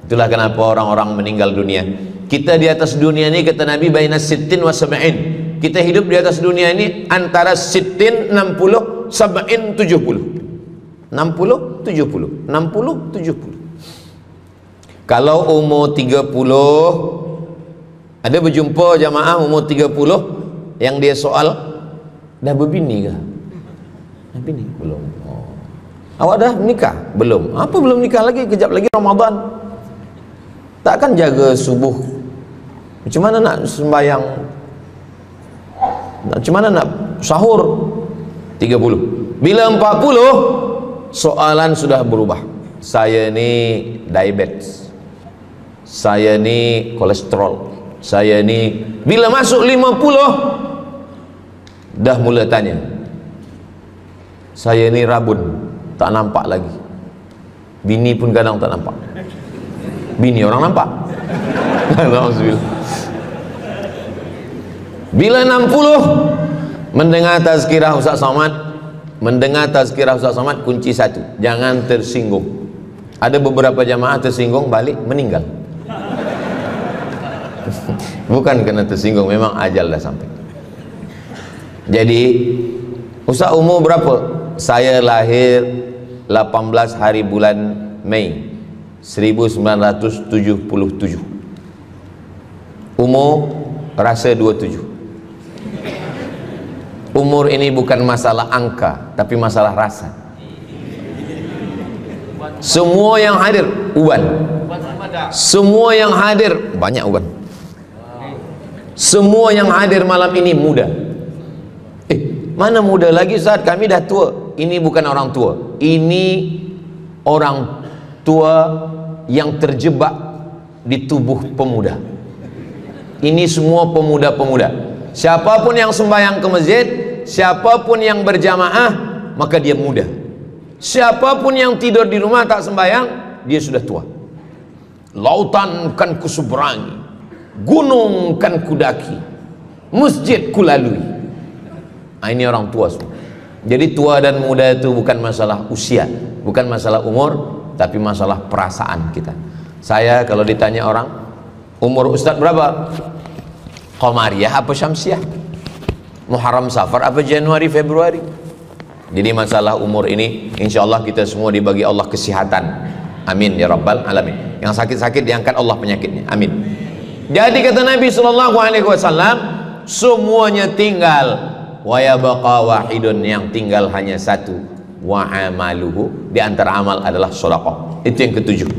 [SPEAKER 1] Itulah kenapa orang-orang meninggal dunia. Kita di atas dunia ini, kata Nabi, baina sittin wa sab'in. Kita hidup di atas dunia ini antara sittin 60, sab'in 70. 60 70, 60 70. Kalau umur 30, ada berjumpa jamaah umur 30 yang dia soal, dah berbini kah? Dah bini? Belum. Oh. Awak dah nikah? Belum. Apa belum nikah lagi? Kejap lagi Ramadan. Takkan jaga subuh? Macam mana nak sembahyang? Macam mana nak sahur? 30. Bila 40, soalan sudah berubah. Saya ni diabetes, saya ni kolesterol, saya ni. Bila masuk 50, dah mula tanya, saya ni rabun, tak nampak lagi. Bini pun kadang tak nampak. Bini orang nampak. Bila 60, mendengar tazkirah Ustaz Somad, mendengar tazkirah Ustaz Somad, kunci satu, jangan tersinggung. Ada beberapa jamaah tersinggung, balik meninggal. Bukan kena tersinggung, memang ajal dah sampai. Jadi Ustaz umur berapa? Saya lahir 18 hari bulan Mei 1977. Umur rasa 27. Umur ini bukan masalah angka, tapi masalah rasa. Semua yang hadir uban, semua yang hadir banyak uban, semua yang hadir malam ini muda. Mana muda lagi Ustaz? Kami dah tua. Ini bukan orang tua, ini orang tua yang terjebak di tubuh pemuda. Ini semua pemuda-pemuda. Siapapun yang sembahyang ke masjid, siapapun yang berjamaah, maka dia muda. Siapapun yang tidur di rumah tak sembahyang, dia sudah tua. Lautan kan kuseberangi, gunung kan kudaki, masjid kulalui. Ini orang tua semua. Jadi tua dan muda itu bukan masalah usia, bukan masalah umur, tapi masalah perasaan kita. Saya kalau ditanya orang, umur Ustadz berapa? Qamariyah apa Syamsiah? Muharram Safar apa Januari Februari? Jadi masalah umur ini, insya Allah kita semua dibagi Allah kesihatan. Amin ya rabbal alamin. Yang sakit-sakit diangkat Allah penyakitnya. Amin. Jadi kata Nabi SAW, semuanya tinggal. Wa yabqa wahidun, yang tinggal hanya satu. Wa amaluhu, di antara amal adalah sedekah. Itu yang ketujuh.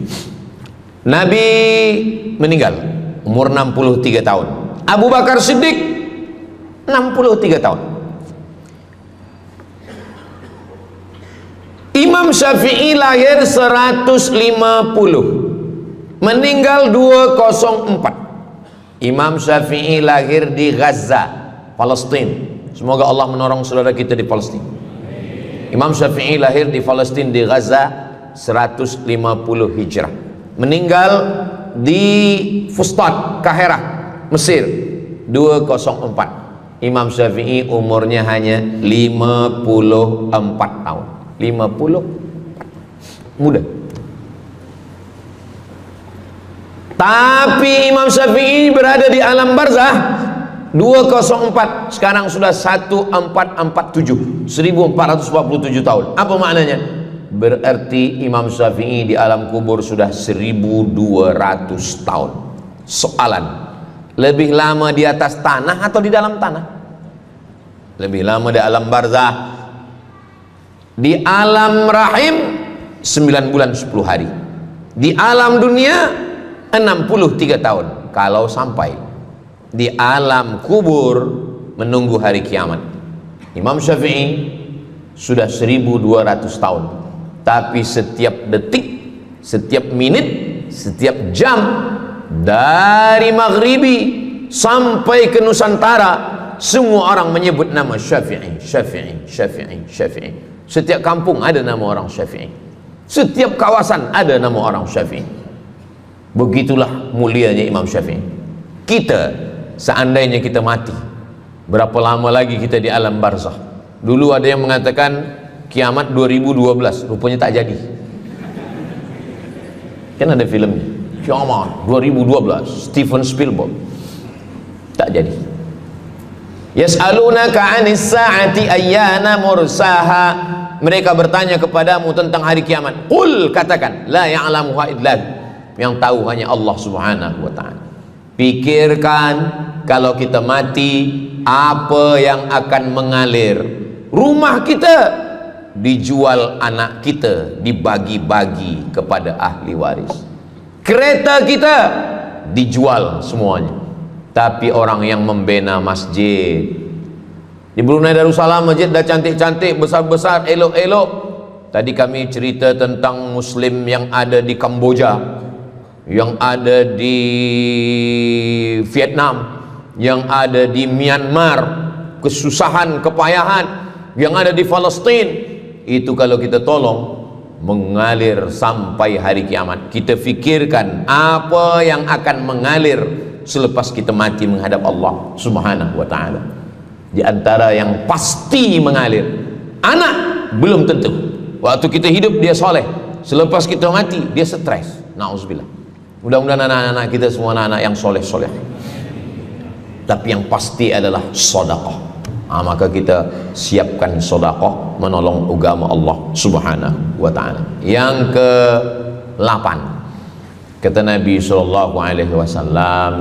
[SPEAKER 1] Nabi meninggal umur 63 tahun. Abu Bakar Siddiq 63 tahun. Imam Syafi'i lahir 150, meninggal 204. Imam Syafi'i lahir di Gaza, Palestina. Semoga Allah menolong saudara kita di Palestina. Imam Syafi'i lahir di Palestina, di Gaza 150 Hijrah. Meninggal di Fustat, Kahirah, Mesir 204. Imam Syafi'i umurnya hanya 54 tahun. 50, muda. Tapi Imam Syafi'i berada di alam barzah 204, sekarang sudah 1447, 1447 tahun. Apa maknanya? Berarti Imam Syafi'i di alam kubur sudah 1200 tahun. Soalan, lebih lama di atas tanah atau di dalam tanah? Lebih lama di alam barzah. Di alam rahim 9 bulan 10 hari. Di alam dunia 63 tahun. Kalau sampai di alam kubur menunggu hari kiamat. Imam Syafi'i sudah 1200 tahun. Tapi setiap detik, setiap menit, setiap jam, dari maghribi sampai ke Nusantara, semua orang menyebut nama Syafi'i, Syafi'i, Syafi'i, Syafi'i. Setiap kampung ada nama orang Syafi'i, setiap kawasan ada nama orang Syafi'i. Begitulah mulianya Imam Syafi'i. Kita, seandainya kita mati, berapa lama lagi kita di alam barzakh? Dulu ada yang mengatakan kiamat 2012, rupanya tak jadi. Kan ada filmnya, kiamat 2012, Steven Spielberg. Tak jadi. Yas'alunaka 'anis sa'ati ayyana mursaha. Mereka bertanya kepadamu tentang hari kiamat. Qul, katakan, la ya'lamuha illa hu. Yang tahu hanya Allah Subhanahu wa ta'ala. Pikirkan, kalau kita mati, apa yang akan mengalir? Rumah kita dijual, anak kita dibagi-bagi kepada ahli waris. Kereta kita dijual semuanya. Tapi orang yang membina masjid di Brunei Darussalam, masjid dah cantik-cantik, besar-besar, elok-elok. Tadi kami cerita tentang Muslim yang ada di Kamboja, yang ada di Vietnam, yang ada di Myanmar, kesusahan, kepayahan, yang ada di Palestin. Itu kalau kita tolong, mengalir sampai hari kiamat. Kita fikirkan apa yang akan mengalir selepas kita mati menghadap Allah Subhanahu wa ta'ala. Di antara yang pasti mengalir, anak belum tentu. Waktu kita hidup dia soleh, selepas kita mati dia stres. Na'udzubillah. Mudah-mudahan anak-anak kita semua anak-anak yang soleh-soleh. Tapi yang pasti adalah sedekah. Maka kita siapkan sedekah menolong agama Allah Subhanahu wa ta'ala. Yang ke-8, kata Nabi sallallahu alaihi wasallam,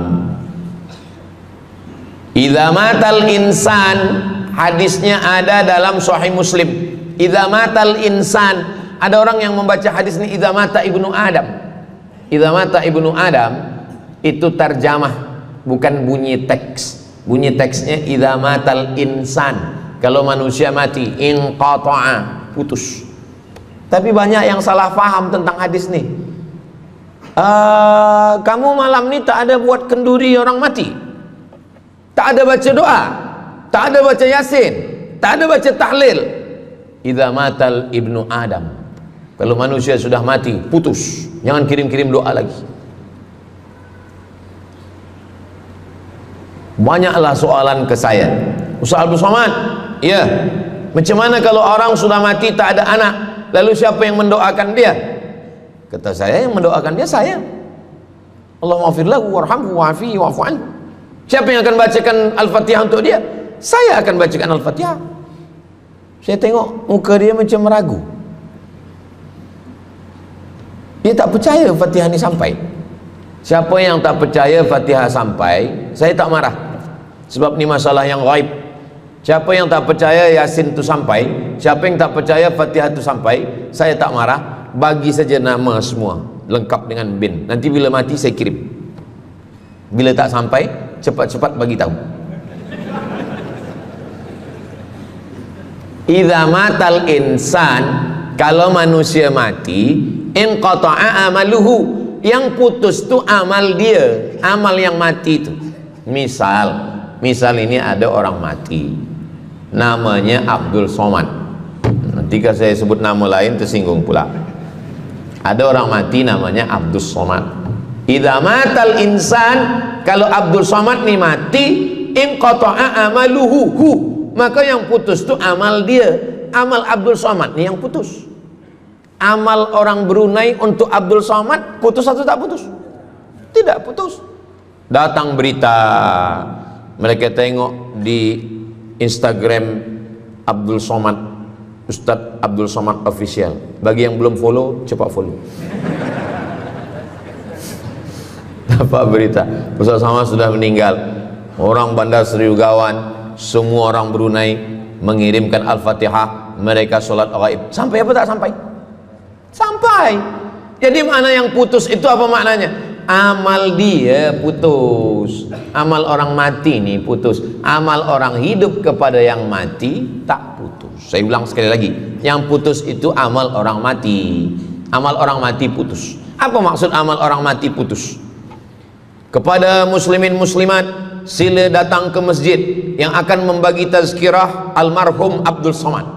[SPEAKER 1] idza matal insan, hadisnya ada dalam Sahih Muslim. Idza matal insan, ada orang yang membaca hadis ini idza mata ibnu Adam. Idza mata ibnu Adam itu terjemah, bukan bunyi teks. Bunyi teksnya idza matal insan, kalau manusia mati, inqata'a, putus. Tapi banyak yang salah faham tentang hadis nih. Kamu malam ni tak ada buat kenduri orang mati, tak ada baca doa, tak ada baca yasin, tak ada baca tahlil. Idza matal ibnu Adam, kalau manusia sudah mati, putus. Jangan kirim-kirim doa lagi. Banyaklah soalan ke saya, Ustaz Abdul Somad, ya, macam mana kalau orang sudah mati tak ada anak, lalu siapa yang mendoakan dia? Kata saya, yang mendoakan dia saya. Allahumma ighfir lahu warhamhu wa'afihi wa'fu anhu. Siapa yang akan bacakan Al-Fatihah untuk dia? Saya akan bacakan Al-Fatihah. Saya tengok muka dia macam ragu, dia tak percaya Fatihah ni sampai. Siapa yang tak percaya Fatihah sampai, saya tak marah, sebab ni masalah yang gaib. Siapa yang tak percaya Yasin tu sampai, siapa yang tak percaya Fatihah tu sampai, saya tak marah. Bagi saja nama semua lengkap dengan bin. Nanti bila mati saya kirim. Bila tak sampai, cepat-cepat bagi tahu. Idza matal insan, kalau manusia mati, inqata'a amaluhu, yang putus tu amal dia, amal yang mati itu. Misal ini ada orang mati, namanya Abdul Somad. Nanti kalau saya sebut nama lain tersinggung pula. Ada orang mati namanya Abdul Somad. Idza matal insan, kalau Abdul Somad ni mati, inqata'a amaluhu, maka yang putus tu amal dia, amal Abdul Somad ni yang putus. Amal orang Brunei untuk Abdul Somad putus atau tak putus? Tidak putus. Datang berita, mereka tengok di Instagram Abdul Somad, Ustadz Abdul Somad Official. Bagi yang belum follow, cepat follow. Dapat berita Ustadz Somad sudah meninggal. Orang Bandar Seri Begawan, semua orang Brunei mengirimkan Al-Fatihah, mereka sholat ghaib. Sampai apa tak sampai? Sampai. Jadi mana yang putus itu apa maknanya? Amal dia putus, amal orang mati ini putus. Amal orang hidup kepada yang mati tak putus. Saya ulang sekali lagi, yang putus itu amal orang mati. Amal orang mati putus. Apa maksud amal orang mati putus? Kepada muslimin muslimat, sila datang ke masjid yang akan membagi tazkirah almarhum Abdul Somad.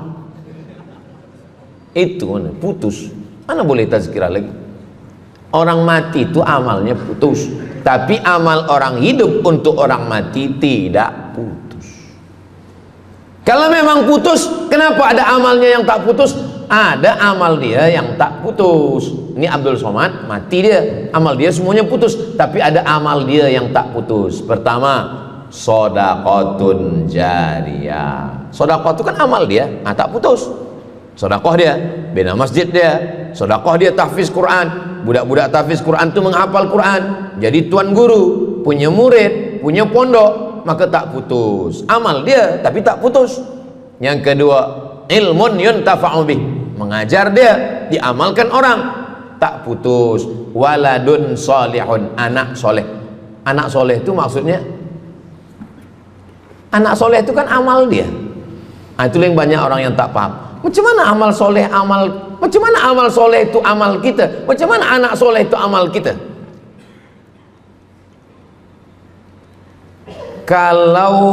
[SPEAKER 1] Itu mana putus, mana boleh tazkirah lagi. Orang mati itu amalnya putus. Tapi amal orang hidup untuk orang mati tidak putus. Kalau memang putus, kenapa ada amalnya yang tak putus? Ada amal dia yang tak putus. Ini Abdul Somad mati dia, amal dia semuanya putus, tapi ada amal dia yang tak putus. Pertama, sodaqotun jariyah. Sodaqah itu kan amal dia, tak putus. Sodakoh dia bina masjid dia, sodakoh dia tahfiz Quran. Budak-budak tahfiz Quran itu menghafal Quran, jadi tuan guru, punya murid, punya pondok, maka tak putus. Amal dia tapi tak putus. Yang kedua, ilmun yuntafa'u bih, mengajar dia, diamalkan orang, tak putus. Waladun solihun, anak soleh. Anak soleh itu maksudnya, anak soleh itu kan amal dia. Itu yang banyak orang yang tak paham. Macam mana amal soleh macam mana amal soleh itu amal kita? Macam mana anak soleh itu amal kita? Kalau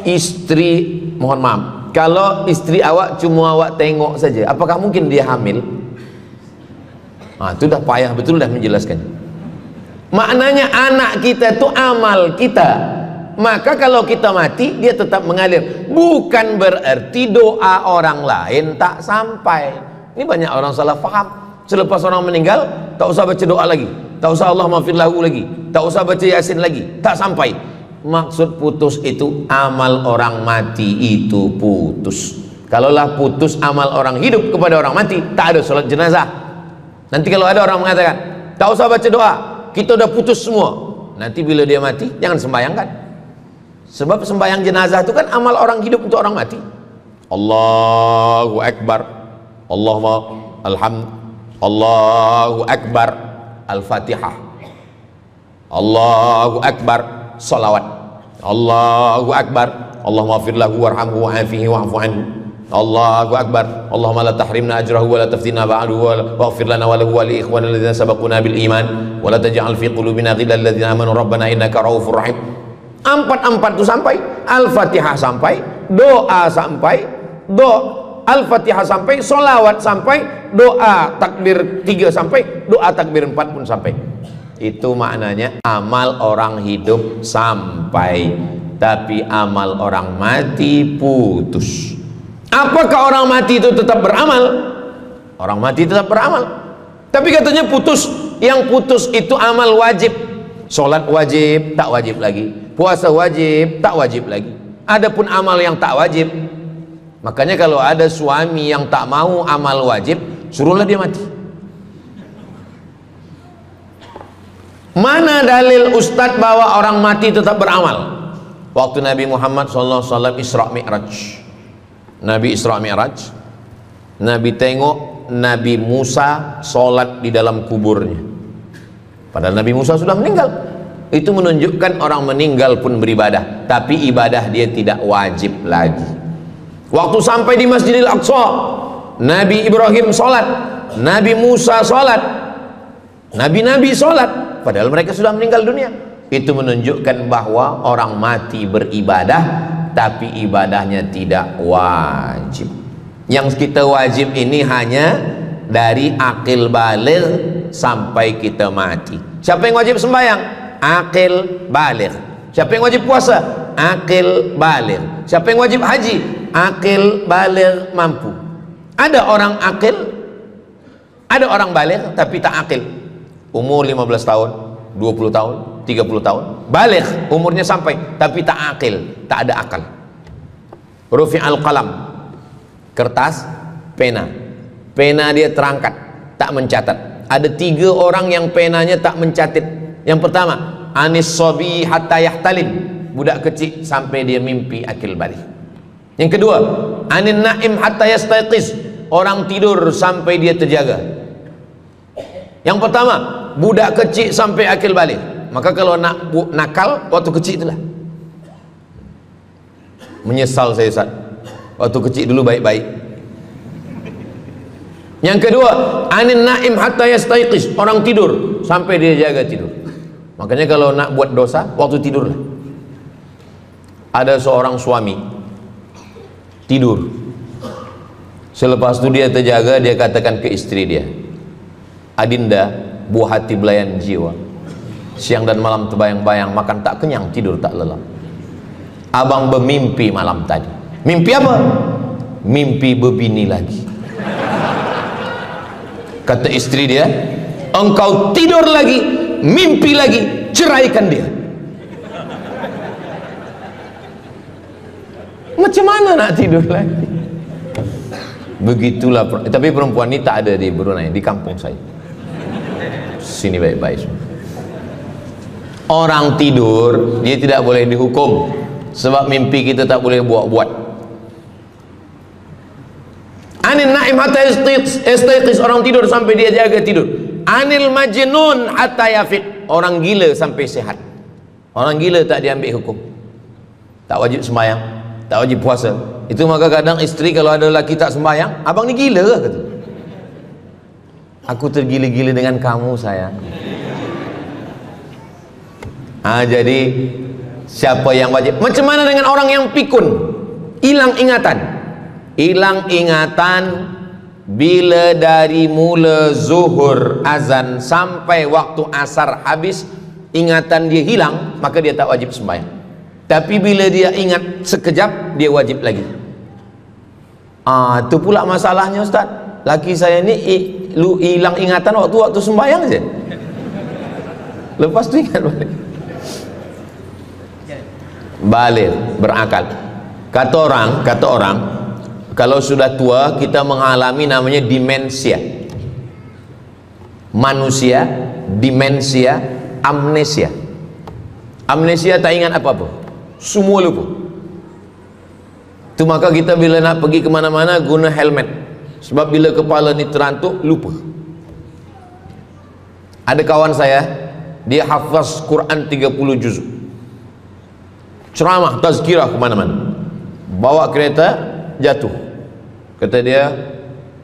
[SPEAKER 1] istri, mohon maaf, kalau istri awak cuma awak tengok saja, apakah mungkin dia hamil? Itu dah payah betul dah menjelaskan. Maknanya anak kita itu amal kita. Maka kalau kita mati, dia tetap mengalir. Bukan berarti doa orang lain tak sampai. Ini banyak orang salah faham. Selepas orang meninggal, tak usah baca doa lagi, tak usah Allah maafir lahu lagi, tak usah baca Yasin lagi, tak sampai. Maksud putus itu amal orang mati itu putus. Kalaulah putus amal orang hidup kepada orang mati, tak ada salat jenazah. Nanti kalau ada orang mengatakan, tak usah baca doa, kita udah putus semua. Nanti bila dia mati, jangan sembayangkan. Sebab sembahyang jenazah itu kan amal orang hidup untuk orang mati. Allahu Akbar, Allahu Akbar, Al-Fatihah, Allahu Akbar, salawat, Allahu Akbar, Allahumma maghfir lahu warhamhu wa'afihi wa'fu anhu, Allahu Akbar, Allahumma la tahrimna ajrahu wa la taftina ba'dahu waghfir lana wa lahu wa li ikhwanina alladhina sabaquna bil iman wa la taj'al fi qulubina ghillan lil ladzina amanu rabbana innaka ra'ufur rahim. Empat itu sampai, Al-Fatihah sampai, doa sampai, Al-Fatihah sampai, solawat sampai, doa takbir 3 sampai, doa takbir 4 pun sampai. Itu maknanya amal orang hidup sampai, tapi amal orang mati putus. Apakah orang mati itu tetap beramal? Orang mati tetap beramal, tapi katanya putus. Yang putus itu amal wajib. Sholat wajib, tak wajib lagi. Puasa wajib, tak wajib lagi. Adapun amal yang tak wajib, makanya kalau ada suami yang tak mau amal wajib, suruhlah dia mati. Mana dalil ustadz bahwa orang mati tetap beramal? Waktu Nabi Muhammad SAW Isra Mi'raj, Nabi Isra Mi'raj, Nabi tengok Nabi Musa sholat di dalam kuburnya, padahal Nabi Musa sudah meninggal. Itu menunjukkan orang meninggal pun beribadah, tapi ibadah dia tidak wajib lagi. Waktu sampai di Masjidil Aqsa, Nabi Ibrahim sholat, Nabi Musa sholat, Nabi-Nabi sholat, padahal mereka sudah meninggal dunia. Itu menunjukkan bahwa orang mati beribadah, tapi ibadahnya tidak wajib. Yang kita wajib ini hanya dari akil baligh sampai kita mati. Siapa yang wajib sembahyang? Akil baligh. Siapa yang wajib puasa? Akil baligh. Siapa yang wajib haji? Akil baligh mampu. Ada orang akil, ada orang baligh tapi tak akil. Umur 15 tahun, 20 tahun, 30 tahun, baligh, umurnya sampai tapi tak akil, tak ada akal. Rufi'al qalam, kertas, pena. Pena dia terangkat, tak mencatat. Ada 3 orang yang penanya tak mencatat. Yang pertama, anis sobi hatta yahtalim, budak kecil sampai dia mimpi akil balik. Yang kedua, anin naim hatta yastayqiz, orang tidur sampai dia terjaga. Yang pertama, budak kecil sampai akil balik. Maka kalau nak nakal waktu kecil itulah. Menyesal saya Ustaz, waktu kecil dulu baik-baik. Yang kedua, anin naim hatta yastayqiz, orang tidur sampai dia jaga tidur. Makanya kalau nak buat dosa, waktu tidurlah. Ada seorang suami tidur, selepas itu dia terjaga, dia katakan ke istri dia, Adinda, buah hati belayan jiwa, siang dan malam terbayang-bayang, makan tak kenyang, tidur tak lelap. Abang bermimpi malam tadi. Mimpi apa? Mimpi berbini lagi. Kata istri dia, engkau tidur lagi, mimpi lagi, ceraikan dia. Macam mana nak tidur lagi? Begitulah. Tapi perempuan ini tak ada di Brunei, di kampung saya. Sini baik-baik. Orang tidur, dia tidak boleh dihukum, sebab mimpi kita tak boleh buat-buat. Anil naim hatta yastayqis, orang tidur sampai dia jaga tidur. Anil majnun hatta yafiq, orang gila sampai sehat. Orang gila tak diambil hukum, tak wajib sembahyang, tak wajib puasa. Itu maka kadang isteri kalau ada lelaki tak sembahyang, abang ni gila ke? Kata, aku tergila-gila dengan kamu sayang. Jadi siapa yang wajib? Macam mana dengan orang yang pikun, hilang ingatan? Hilang ingatan bila dari mula zuhur azan sampai waktu asar habis, ingatan dia hilang, maka dia tak wajib sembahyang. Tapi bila dia ingat sekejap, dia wajib lagi. Itu pula masalahnya Ustaz. Laki saya ni hilang ingatan waktu sembahyang je. Lepas tu ingat balik berakal. Kata orang kalau sudah tua kita mengalami namanya demensia. Manusia demensia, amnesia. Amnesia tak ingat apa-apa, semua lupa. Itu maka kita bila nak pergi ke mana-mana guna helmet, sebab bila kepala ni terantuk lupa. Ada kawan saya, dia hafaz Quran 30 juz, ceramah tazkirah ke mana-mana, bawa kereta jatuh. Kata dia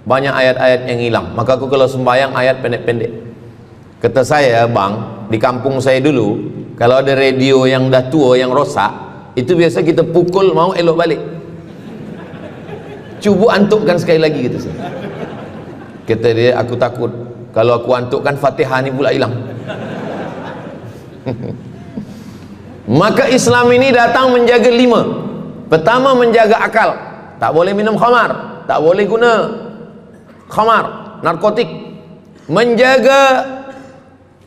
[SPEAKER 1] banyak ayat-ayat yang hilang, maka aku kalau sembahyang ayat pendek-pendek. Kata saya, bang, di kampung saya dulu kalau ada radio yang dah tua, yang rosak, itu biasa kita pukul mau elok balik. Cuba antukkan sekali lagi, kata saya. Kata dia, aku takut kalau aku antukkan Fatihah ni pula hilang. Maka Islam ini datang menjaga 5. Pertama, menjaga akal. Tak boleh minum khamar, tak boleh guna khamar, narkotik. Menjaga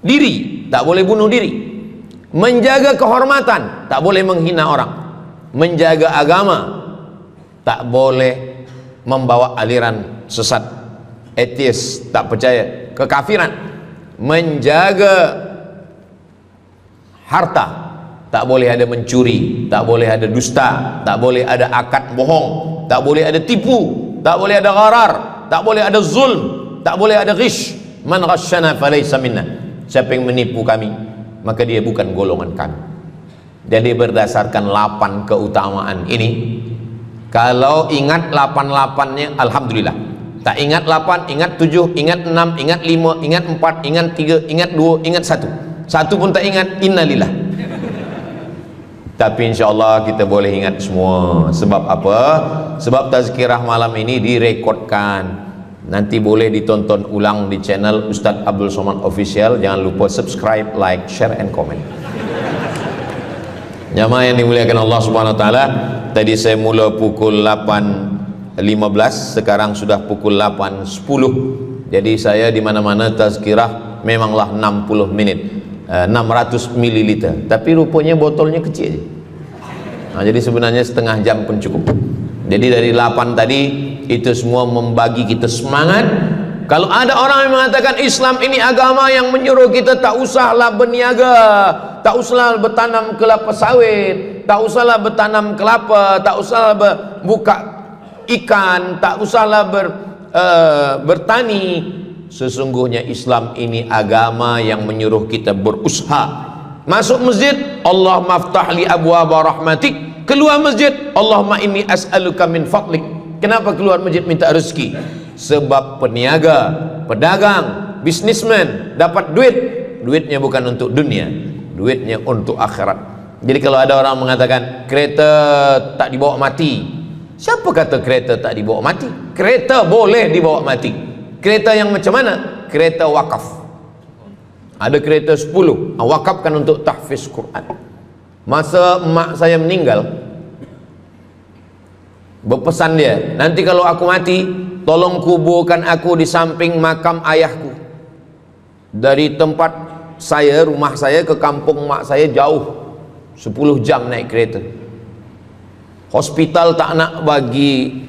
[SPEAKER 1] diri, tak boleh bunuh diri. Menjaga kehormatan, tak boleh menghina orang. Menjaga agama, tak boleh membawa aliran sesat, ateis, tak percaya, kekafiran. Menjaga harta, tak boleh ada mencuri, tak boleh ada dusta, tak boleh ada akad bohong, tak boleh ada tipu, tak boleh ada gharar, tak boleh ada zulm, tak boleh ada ghish. Man ghasyana falaysa minna, siapa yang menipu kami maka dia bukan golongan kami. Jadi berdasarkan 8 keutamaan ini, kalau ingat 8-8-nya alhamdulillah. Tak ingat 8, ingat 7, ingat 6, ingat 5, ingat 4, ingat 3, ingat 2, ingat 1. Satu pun tak ingat, innalillah. Tapi insyaAllah kita boleh ingat semua. Sebab apa? Sebab tazkirah malam ini direkodkan, nanti boleh ditonton ulang di channel Ustaz Abdul Somad Official. Jangan lupa subscribe, like, share, and comment. Jamaah yang dimuliakan Allah Subhanahu Wa Taala, tadi saya mula pukul 8.15, sekarang sudah pukul 8.10. Jadi saya di mana-mana tazkirah memanglah 60 menit, 600 ml, tapi rupanya botolnya kecil. Jadi sebenarnya setengah jam pun cukup. Jadi dari 8 tadi itu semua membagi kita semangat. Kalau ada orang yang mengatakan Islam ini agama yang menyuruh kita tak usahlah berniaga, tak usahlah bertanam kelapa sawit, tak usahlah bertanam kelapa, tak usahlah buka ikan, tak usahlah bertani. Sesungguhnya Islam ini agama yang menyuruh kita berusaha. Masuk masjid, Allah maftah li abwaba rahmatik. Keluar masjid, Allahumma inni as'aluka min fadlik. Kenapa keluar masjid minta rezeki? Sebab peniaga, pedagang, bisnismen dapat duit, duitnya bukan untuk dunia, duitnya untuk akhirat. Jadi kalau ada orang mengatakan kereta tak dibawa mati, siapa kata kereta tak dibawa mati? Kereta boleh dibawa mati. Kereta yang macam mana? Kereta wakaf. Ada kereta 10, wakafkan untuk tahfiz Quran. Masa emak saya meninggal, berpesan dia, nanti kalau aku mati, tolong kuburkan aku di samping makam ayahku. Dari tempat saya, rumah saya ke kampung mak saya jauh 10 jam naik kereta. Hospital tak nak bagi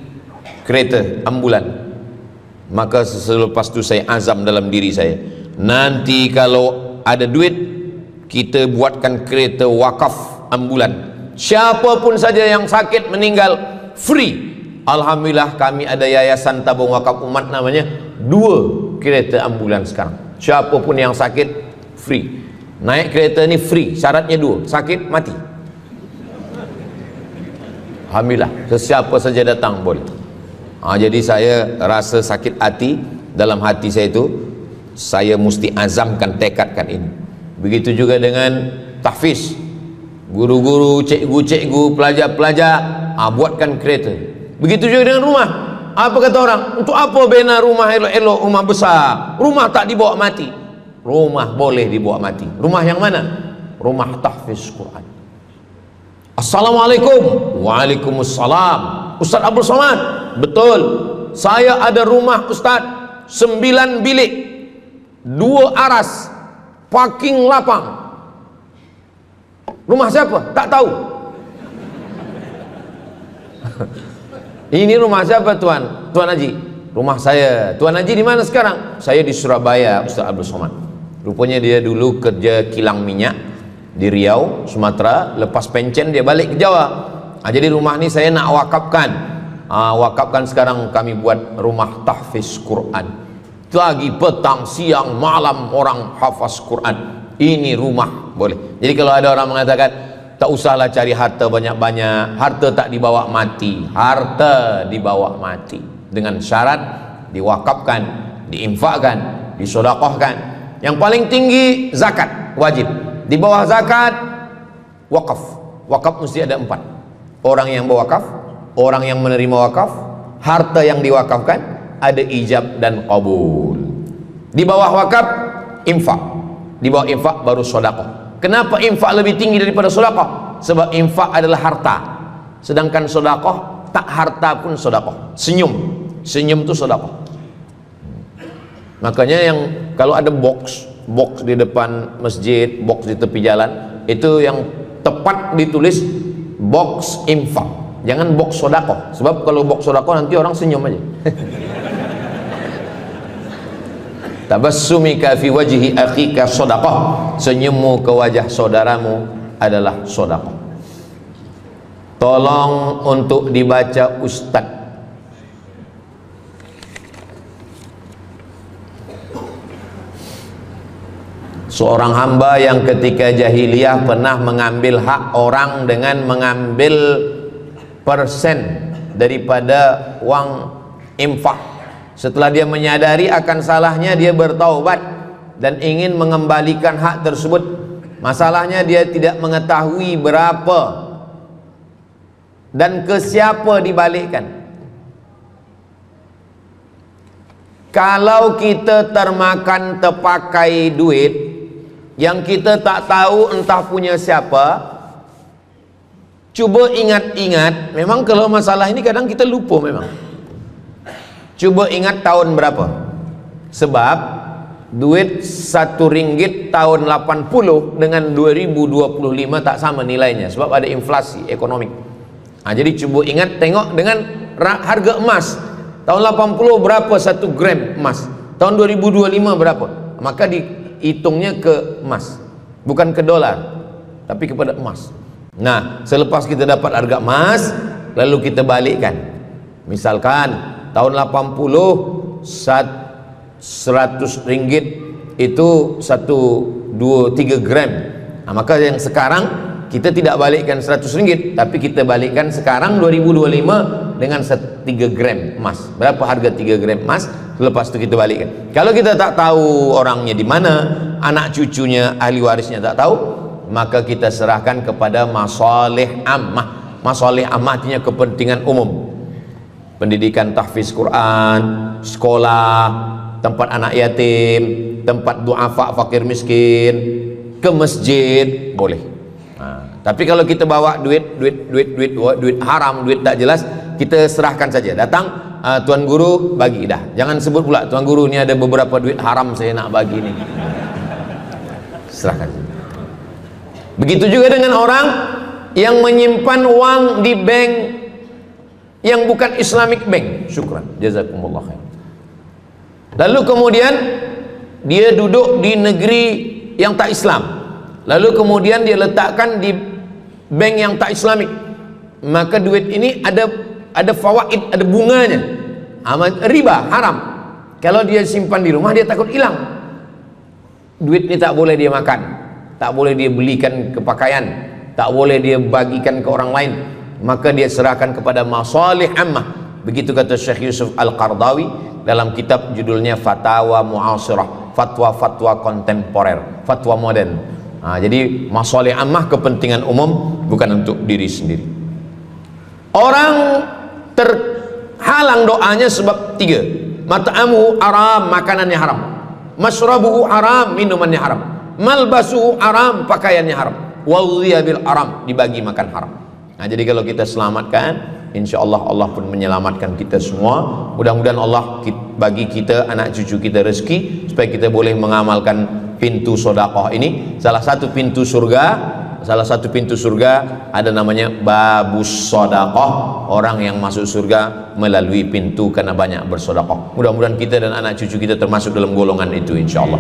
[SPEAKER 1] kereta ambulan. Maka selepas itu saya azam dalam diri saya, nanti kalau ada duit, kita buatkan kereta wakaf ambulan. Siapapun saja yang sakit meninggal, free. Alhamdulillah kami ada yayasan tabung wakaf umat namanya, 2 kereta ambulan sekarang. Siapapun yang sakit, free. Naik kereta ni free, syaratnya 2, sakit mati. Alhamdulillah, sesiapa saja datang boleh. Jadi saya rasa sakit hati dalam hati saya itu, saya mesti azamkan, tekadkan ini. Begitu juga dengan tahfiz, guru-guru, cikgu-cikgu, pelajar-pelajar, buatkan kereta. Begitu juga dengan rumah. Apa kata orang? Untuk apa bina rumah elok-elok, rumah besar? Rumah tak dibawa mati. Rumah boleh dibawa mati. Rumah yang mana? Rumah tahfiz Quran. Assalamualaikum. Waalaikumsalam. Ustaz Abdul Somad, betul, saya ada rumah Ustaz, 9 bilik, 2 aras, parking lapang. Rumah siapa? Tak tahu. Ini rumah siapa Tuan? Tuan Haji. Rumah saya. Tuan Haji di mana sekarang? Saya di Surabaya, Ustaz Abdul Somad. Rupanya dia dulu kerja kilang minyak di Riau, Sumatera. Lepas pencen dia balik ke Jawa. Jadi rumah ni saya nak wakafkan. Wakafkan sekarang kami buat rumah tahfiz Quran. Lagi petang, siang, malam orang hafaz Quran. Ini rumah boleh. Jadi kalau ada orang mengatakan, tak usahlah cari harta banyak-banyak, harta tak dibawa mati. Harta dibawa mati dengan syarat diwakafkan, diinfakkan, disedekahkan. Yang paling tinggi zakat wajib. Di bawah zakat wakaf. Wakaf mesti ada 4. Orang yang berwakaf, orang yang menerima wakaf, harta yang diwakafkan, ada ijab dan qabul. Di bawah wakaf infak. Di bawah infak baru sedekah. Kenapa infak lebih tinggi daripada sedekah? Sebab infak adalah harta, sedangkan sedekah tak harta pun sedekah. Senyum itu sedekah. Makanya yang kalau ada box di depan masjid, box di tepi jalan, itu yang tepat ditulis box infak, jangan box sedekah. Sebab kalau box sedekah nanti orang senyum aja. Tabassumika fi wajhi akhika sedekah, senyummu ke wajah saudaramu adalah sedekah. Tolong untuk dibaca Ustaz. Seorang hamba yang ketika jahiliyah pernah mengambil hak orang dengan mengambil persen daripada uang infak. Setelah dia menyadari akan salahnya, dia bertaubat dan ingin mengembalikan hak tersebut. Masalahnya dia tidak mengetahui berapa dan ke siapa dibalikkan. Kalau kita termakan terpakai duit yang kita tak tahu entah punya siapa, cuba ingat-ingat. Memang kalau masalah ini kadang kita lupa memang. Coba ingat tahun berapa. Sebab duit RM1 tahun 80 dengan 2025 tak sama nilainya, sebab ada inflasi ekonomi. Jadi coba ingat, tengok dengan harga emas. Tahun 80 berapa 1 gram emas, tahun 2025 berapa. Maka dihitungnya ke emas, bukan ke dolar, tapi kepada emas. Nah, selepas kita dapat harga emas, lalu kita balikkan. Misalkan tahun 80 100 ringgit itu 3 gram. Maka yang sekarang kita tidak balikkan 100 ringgit, tapi kita balikkan sekarang 2025 dengan 3 gram emas. Berapa harga 3 gram emas? Lepas itu kita balikkan. Kalau kita tak tahu orangnya di mana, anak cucunya, ahli warisnya tak tahu, maka kita serahkan kepada masalih ammah. Masalih ammah artinya kepentingan umum. Pendidikan tahfiz Quran, sekolah, tempat anak yatim, tempat duafa fakir miskin, ke masjid boleh. Tapi kalau kita bawa duit haram, duit tak jelas, kita serahkan saja. Datang, tuan guru bagi dah. Jangan sebut pula, tuan guru ni ada beberapa duit haram saya nak bagi ni. Serahkan. Begitu juga dengan orang yang menyimpan uang di bank yang bukan Islamic bank. Syukran, jazakumullah khair. Lalu kemudian dia duduk di negeri yang tak Islam, lalu kemudian dia letakkan di bank yang tak Islamik, maka duit ini ada fawaid, ada bunganya, riba, haram. Kalau dia simpan di rumah, dia takut hilang. Duit ini tak boleh dia makan, tak boleh dia belikan ke pakaian, tak boleh dia bagikan ke orang lain, maka dia serahkan kepada masalih ammah. Begitu kata Syekh Yusuf Al-Qardawi dalam kitab judulnya Fatawa Mu'asirah, fatwa-fatwa kontemporer, fatwa modern. Jadi masalih ammah, kepentingan umum, bukan untuk diri sendiri. Orang terhalang doanya sebab 3. Mat'amuhu haram, makanannya haram. Masyrabuhu haram, minumannya haram. Malbasuhu haram, pakaiannya haram. Wadhiya bil haram, dibagi makan haram. Jadi kalau kita selamatkan, insyaallah Allah pun menyelamatkan kita semua. Mudah-mudahan Allah bagi kita, anak cucu kita rezeki, supaya kita boleh mengamalkan pintu sedekah ini. Salah satu pintu surga ada namanya babus sedekah. Orang yang masuk surga melalui pintu karena banyak bersedekah. Mudah-mudahan kita dan anak cucu kita termasuk dalam golongan itu insyaallah.